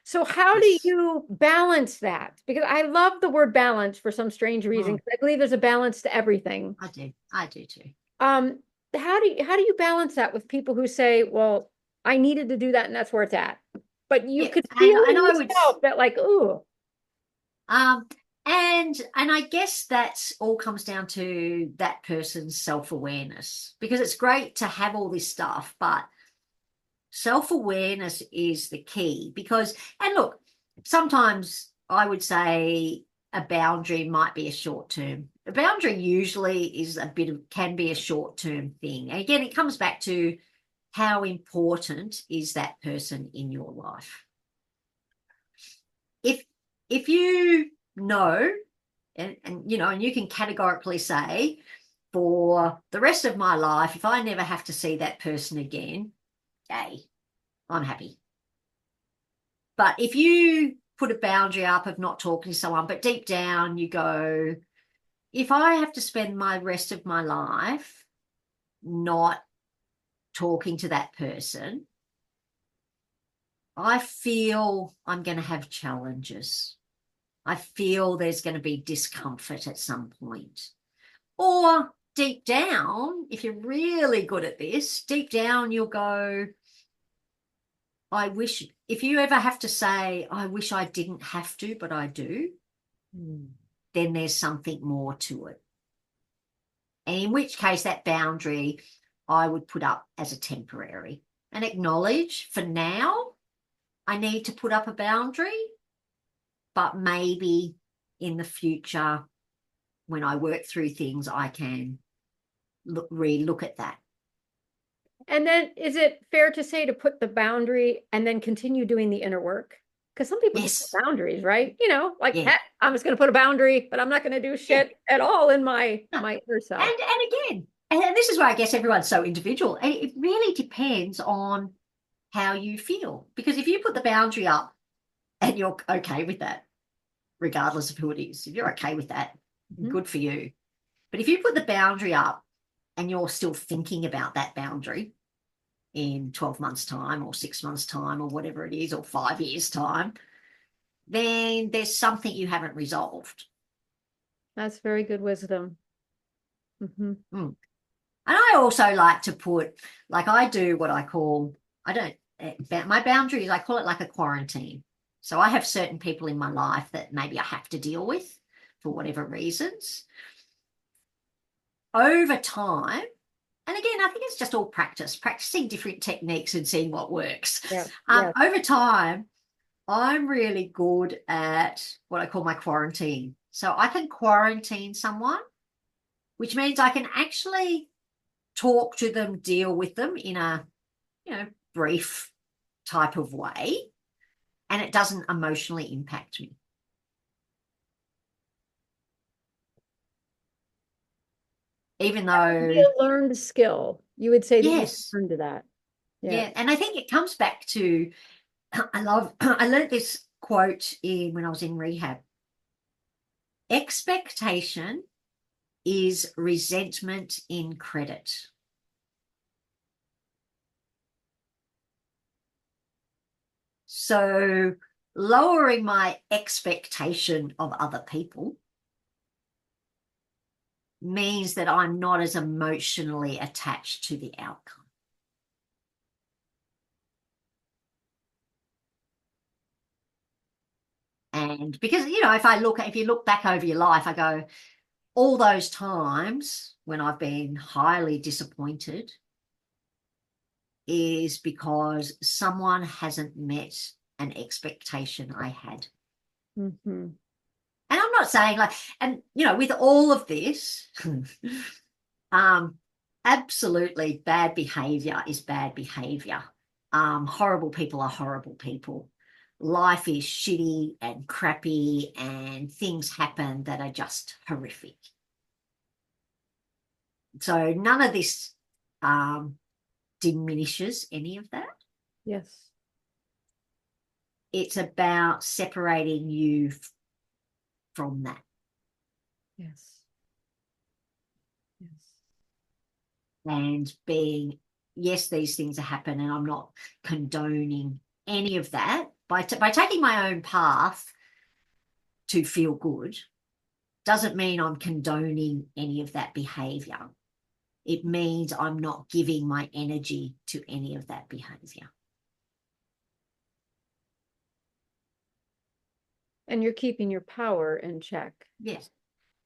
So how do Yes. you balance that? Because I love the word balance for some strange reason, Mm, because I believe there's a balance to everything. I do. I do too. Um, how do you balance that with people who say, well, I needed to do that and that's where it's at. But you Yeah. could And feel and in I would yourself that like, ooh, um and I guess that all comes down to that person's self-awareness, because it's great to have all this stuff, but self-awareness is the key. Because, and look, sometimes I would say, a boundary might be a short term. A boundary usually is can be a short term thing. And again, it comes back to how important is that person in your life. If you know, and you can categorically say, for the rest of my life, if I never have to see that person again, yay, I'm happy. But if you put a boundary up of not talking to someone, but deep down you go, if I have to spend my rest of my life not talking to that person, I feel I'm going to have challenges. I feel there's going to be discomfort at some point. Or deep down, if you're really good at this, deep down you'll go, I wish, if you ever have to say, I wish I didn't have to, but I do, then there's something more to it. And in which case that boundary I would put up as a temporary and acknowledge for now I need to put up a boundary, but maybe in the future when I work through things, I can re-look at that. And then is it fair to say to put the boundary and then continue doing the inner work? Because some people just put boundaries, right? Like, Yeah. I'm just going to put a boundary, but I'm not going to do shit at all in my inner self. And again, and this is where I guess everyone's so individual. And it really depends on how you feel. Because if you put the boundary up and you're okay with that, regardless of who it is, if you're okay with that, good for you. But if you put the boundary up and you're still thinking about that boundary in 12 months' time or 6 months' time or whatever it is, or 5 years' time, then there's something you haven't resolved. That's very good wisdom. And I also like to put, like I do what I call, my boundaries, I call it like a quarantine. So I have certain people in my life that maybe I have to deal with for whatever reasons. Over time, and again, I think it's just all practicing different techniques and seeing what works. Yeah. Over time, I'm really good at what I call my quarantine. So I can quarantine someone, which means I can actually talk to them, deal with them in a, brief type of way, and it doesn't emotionally impact me. Even though Be a learned skill. You would say that you learned to that. Yeah. And I think it comes back to, I learned this quote when I was in rehab. Expectation is resentment in credit. So lowering my expectation of other people means that I'm not as emotionally attached to the outcome. And because, if you look back over your life, I go, all those times when I've been highly disappointed is because someone hasn't met an expectation I had. And I'm not saying with all of this, absolutely bad behavior is bad behavior. Horrible people are horrible people. Life is shitty and crappy and things happen that are just horrific. So none of this diminishes any of that. Yes. It's about separating you from that. Yes. Yes. And being, yes, these things happen, and I'm not condoning any of that. By taking my own path to feel good doesn't mean I'm condoning any of that behavior. It means I'm not giving my energy to any of that behavior. And you're keeping your power in check. Yes.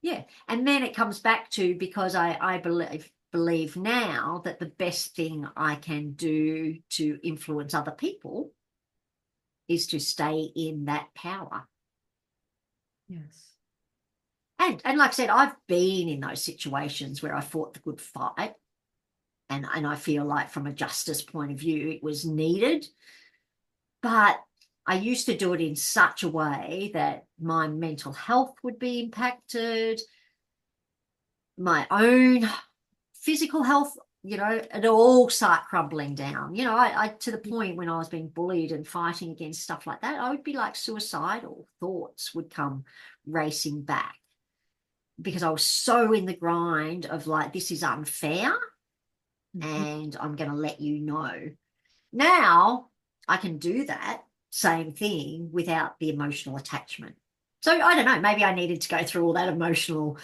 Yeah. And then it comes back to, because I believe now that the best thing I can do to influence other people is to stay in that power. Yes. And like I said, I've been in those situations where I fought the good fight, and I feel like from a justice point of view, it was needed. But I used to do it in such a way that my mental health would be impacted, my own physical health, it all start crumbling down. I to the point when I was being bullied and fighting against stuff like that, I would be like suicidal thoughts would come racing back because I was so in the grind of like, this is unfair and I'm going to let you know. Now I can do that same thing without the emotional attachment. So I don't know, maybe I needed to go through all that emotional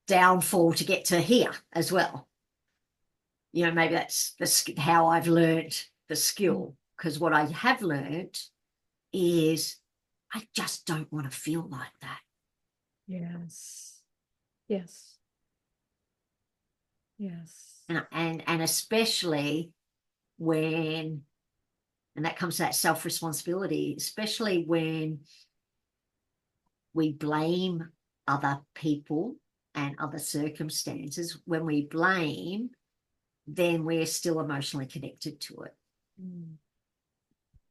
downfall to get to here as well. Maybe that's how I've learned the skill, because what I have learned is I just don't want to feel like that. Yes. Yes. Yes. And especially when, and that comes to that self-responsibility, especially when we blame other people and other circumstances. When we blame, then we're still emotionally connected to it.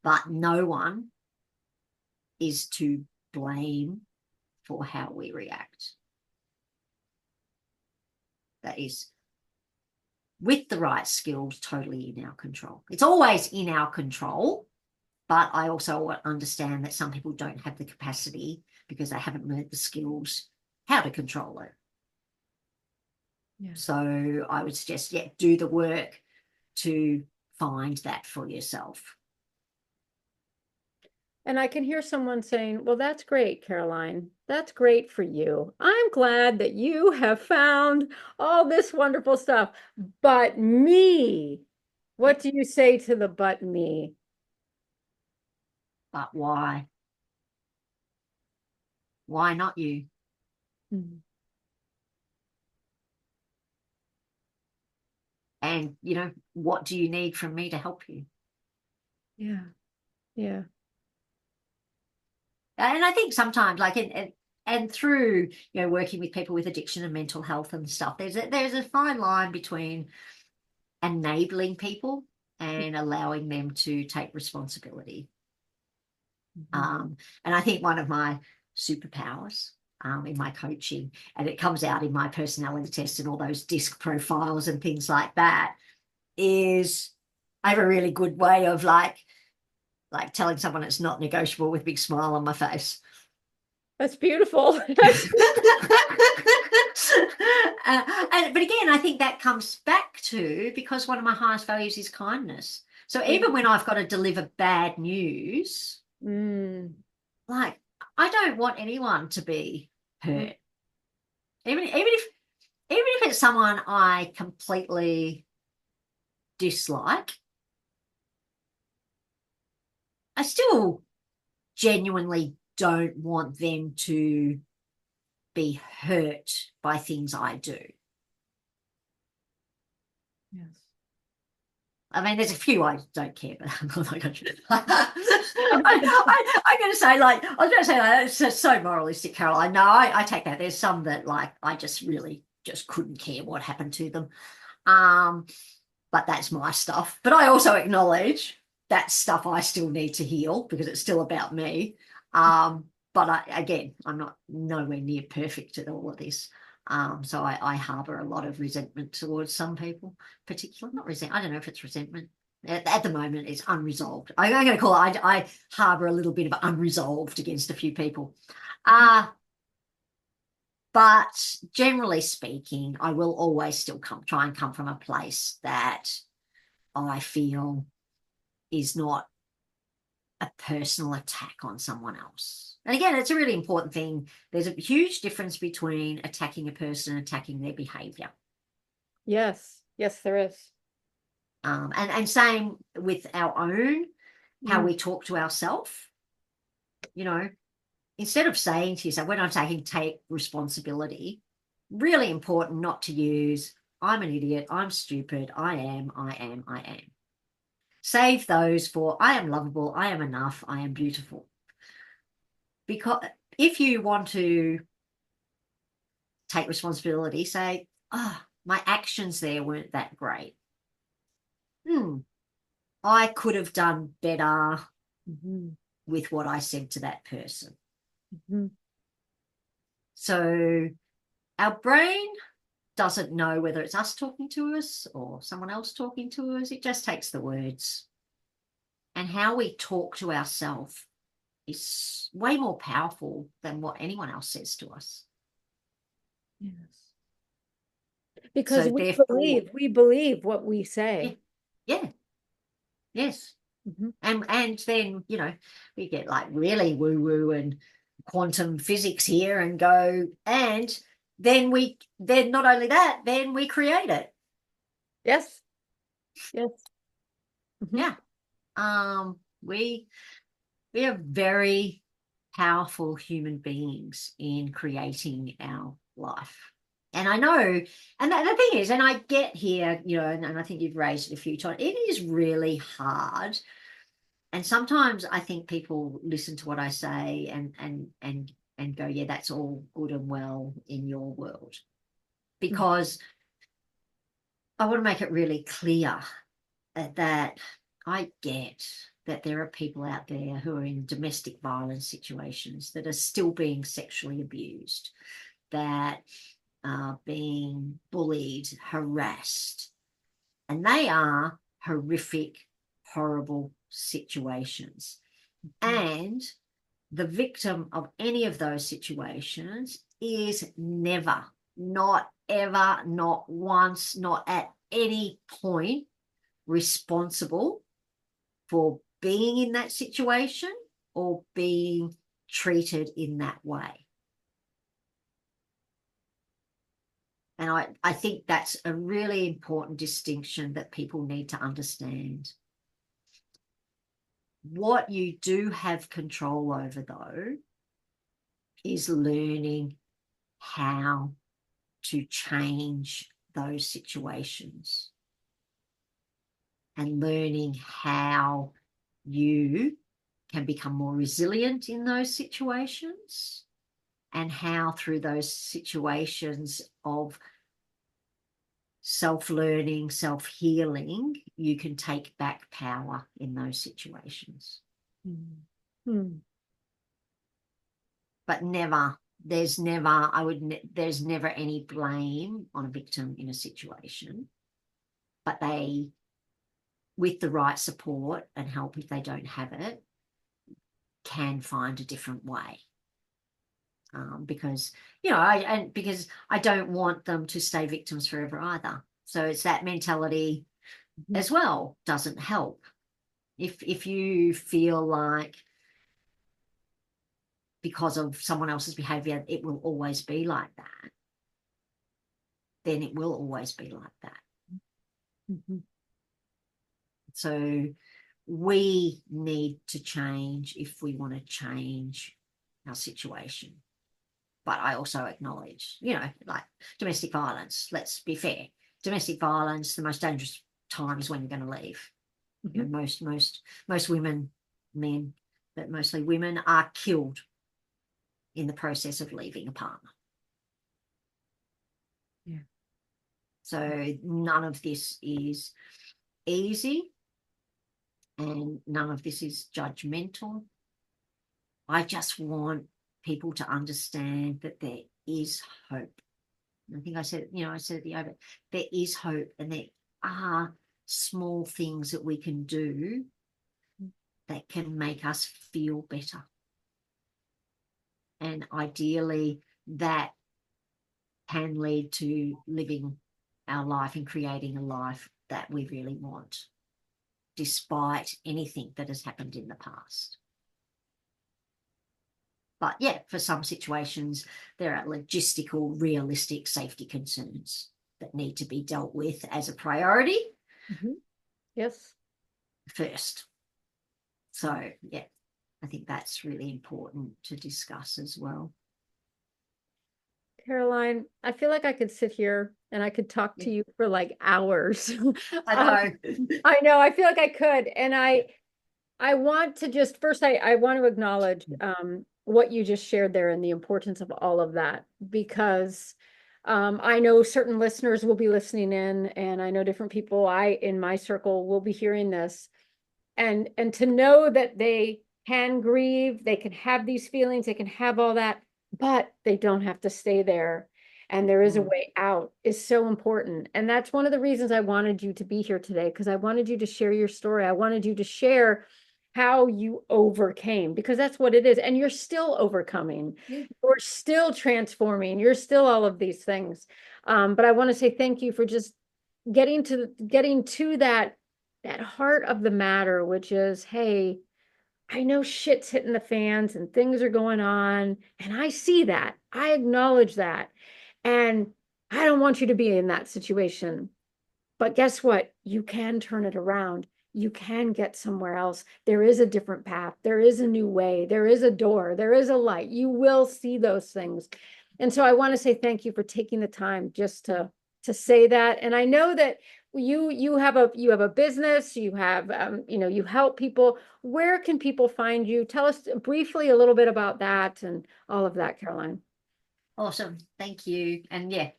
But no one is to blame for how we react. That is, with the right skills, totally in our control. It's always in our control, but I also understand that some people don't have the capacity because they haven't learned the skills how to control it. Yeah. So I would suggest, do the work to find that for yourself. And I can hear someone saying, well, that's great, Caroline. That's great for you. I'm glad that you have found all this wonderful stuff. But me, what do you say to the but me? But why? Why not you? Mm. And, what do you need from me to help you? Yeah. Yeah. And I think sometimes, like, and through, working with people with addiction and mental health and stuff, there's a fine line between enabling people and allowing them to take responsibility. And I think one of my superpowers in my coaching, and it comes out in my personality test and all those disc profiles and things like that, is I have a really good way of like telling someone it's not negotiable with a big smile on my face. That's beautiful. But again, I think that comes back to because one of my highest values is kindness. So even when I've got to deliver bad news, like I don't want anyone to be hurt. Even if it's someone I completely dislike, I still genuinely don't want them to be hurt by things I do. Yes. I mean, there's a few I don't care, but I'm not going to. I'm going to say, like, I was going to say, like, it's just so moralistic, Caroline. No, I take that. There's some that, like, I just really just couldn't care what happened to them. But that's my stuff. But I also acknowledge that stuff I still need to heal because it's still about me. But again, I'm not nowhere near perfect at all of this. So I harbor a lot of resentment towards some people, particularly not resent. I don't know if it's resentment. At the moment, it's unresolved. I'm going to call it. I harbor a little bit of unresolved against a few people. But generally speaking, I will always still try and come from a place that I feel is not a personal attack on someone else. And again, it's a really important thing. There's a huge difference between attacking a person and attacking their behavior. Yes. Yes, there is. And same with our own, how we talk to ourselves. Instead of saying to yourself, when I'm take responsibility, really important not to use, I'm an idiot, I'm stupid, I am. Save those for, I am lovable, I am enough, I am beautiful. Because if you want to take responsibility, say, oh, my actions there weren't that great. I could have done better with what I said to that person. So our brain doesn't know whether it's us talking to us or someone else talking to us. It just takes the words. And how we talk to ourselves is way more powerful than what anyone else says to us. Yes. Because So therefore, we believe what we say. yeah, yes. And then, we get like really woo-woo and quantum physics here and go, and then not only that, then we create it. Yes. Yes. Yeah. We are very powerful human beings in creating our life. And I know, and the thing is, and I get here, and I think you've raised it a few times, it is really hard. And sometimes I think people listen to what I say and go, yeah, that's all good and well in your world. Because I want to make it really clear that I get that there are people out there who are in domestic violence situations that are still being sexually abused, that are being bullied, harassed, and they are horrific, horrible situations. And the victim of any of those situations is never, not ever, not once, not at any point responsible for being in that situation or being treated in that way. And I think that's a really important distinction that people need to understand. What you do have control over, though, is learning how to change those situations and learning how you can become more resilient in those situations, and how through those situations of self-learning, self-healing, you can take back power in those situations. But there's never any blame on a victim in a situation, but they, with the right support and help if they don't have it, can find a different way. Because I don't want them to stay victims forever either. So it's that mentality as well doesn't help. If you feel like because of someone else's behavior it will always be like that, then it will always be like that. So we need to change if we want to change our situation. But I also acknowledge, like domestic violence, let's be fair. Domestic violence, the most dangerous time is when you're going to leave. Most women, men, but mostly women are killed in the process of leaving a partner. Yeah. So none of this is easy and none of this is judgmental. I just want people to understand that there is hope. I think I said at the over, there is hope, and there are small things that we can do that can make us feel better. And ideally, that can lead to living our life and creating a life that we really want, despite anything that has happened in the past. But yeah, for some situations, there are logistical, realistic safety concerns that need to be dealt with as a priority. Yes. First. So yeah, I think that's really important to discuss as well. Caroline, I feel like I could sit here and I could talk to you for like hours. I know. I know. I feel like I could. And I want to just first, I want to acknowledge what you just shared there and the importance of all of that, because I know certain listeners will be listening in, and I know different people in my circle will be hearing this. And to know that they can grieve, they can have these feelings, they can have all that, but they don't have to stay there. And there is a Mm. way out is so important. And that's one of the reasons I wanted you to be here today, because I wanted you to share your story. I wanted you to share how you overcame, because that's what it is. And you're still overcoming. Yeah. You're still transforming. You're still all of these things. But I want to say thank you for just getting to that heart of the matter, which is, hey, I know shit's hitting the fans and things are going on, and I see that. I acknowledge that. And I don't want you to be in that situation. But guess what? You can turn it around. You can get somewhere else. There is a different path. There is a new way. There is a door. There is a light. You will see those things. And so I want to say thank you for taking the time just to say that. And I know that you have a business, you help people. Where can people find you? Tell us briefly a little bit about that and all of that, Caroline. Awesome. Thank you. And yeah,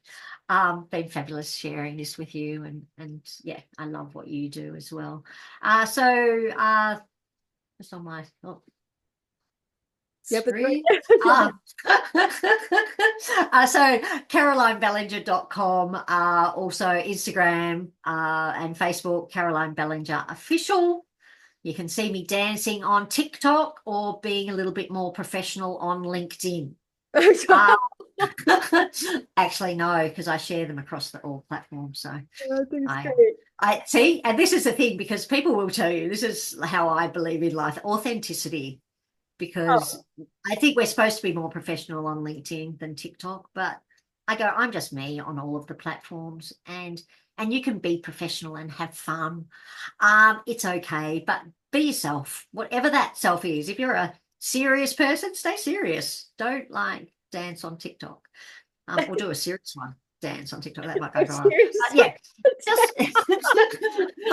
been fabulous sharing this with you. And yeah, I love what you do as well. Just on my Yep, it's right. screen. So carolinebellenger.com, also Instagram and Facebook, Caroline Bellenger Official. You can see me dancing on TikTok or being a little bit more professional on LinkedIn. Actually, no, because I share them across all platforms. So I think it's I great. I see, and this is the thing, because people will tell you, this is how I believe in life, authenticity, because I think we're supposed to be more professional on LinkedIn than TikTok, but I go, I'm just me on all of the platforms, and you can be professional and have fun. It's okay, but be yourself, whatever that self is. If you're a serious person, stay serious. Don't like dance on TikTok. We'll do a serious one. Dance on TikTok. That might go wrong. Serious. But yeah, just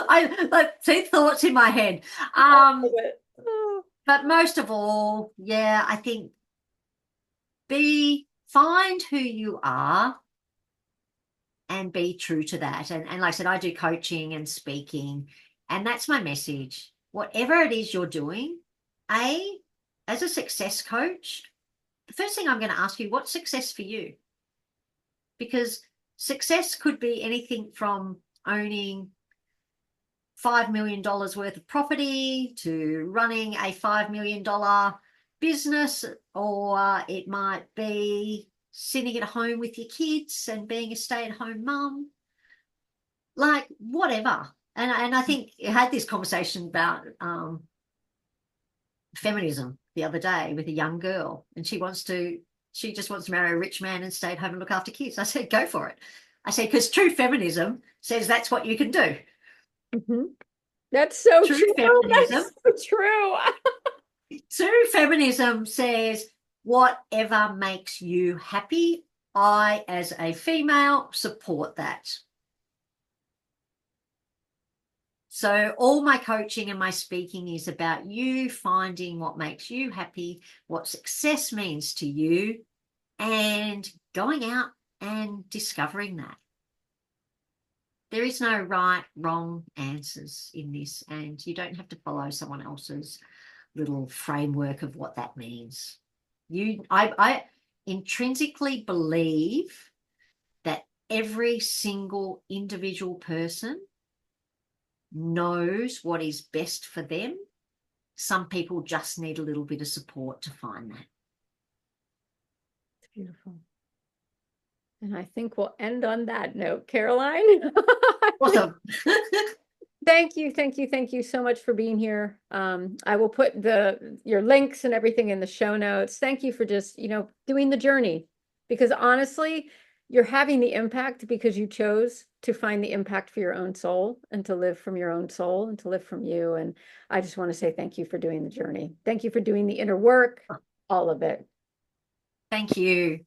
I like see thoughts in my head. Oh. But most of all, yeah, I think find who you are and be true to that. And like I said, I do coaching and speaking, and that's my message. Whatever it is you're doing, as a success coach, the first thing I'm going to ask you, what's success for you? Because success could be anything from owning $5 million worth of property to running a $5 million business, or it might be sitting at home with your kids and being a stay-at-home mum, like whatever. And I think I had this conversation about feminism the other day with a young girl, and she just wants to marry a rich man and stay at home and look after kids. I said, go for it. I said, because true feminism says that's what you can do. Mm-hmm. That's so True true. feminism, That's so true. true feminism says whatever makes you happy. I, as a female, support that. So all my coaching and my speaking is about you finding what makes you happy, what success means to you, and going out and discovering that. There is no right, wrong answers in this, and you don't have to follow someone else's little framework of what that means. I intrinsically believe that every single individual person knows what is best for them. Some people just need a little bit of support to find that. It's beautiful. And I think we'll end on that note, Caroline. Awesome. Thank you, thank you, thank you so much for being here. I will put your links and everything in the show notes. Thank you for just, doing the journey, because honestly, you're having the impact because you chose to find the impact for your own soul and to live from your own soul and to live from you. And I just want to say thank you for doing the journey. Thank you for doing the inner work, all of it. Thank you.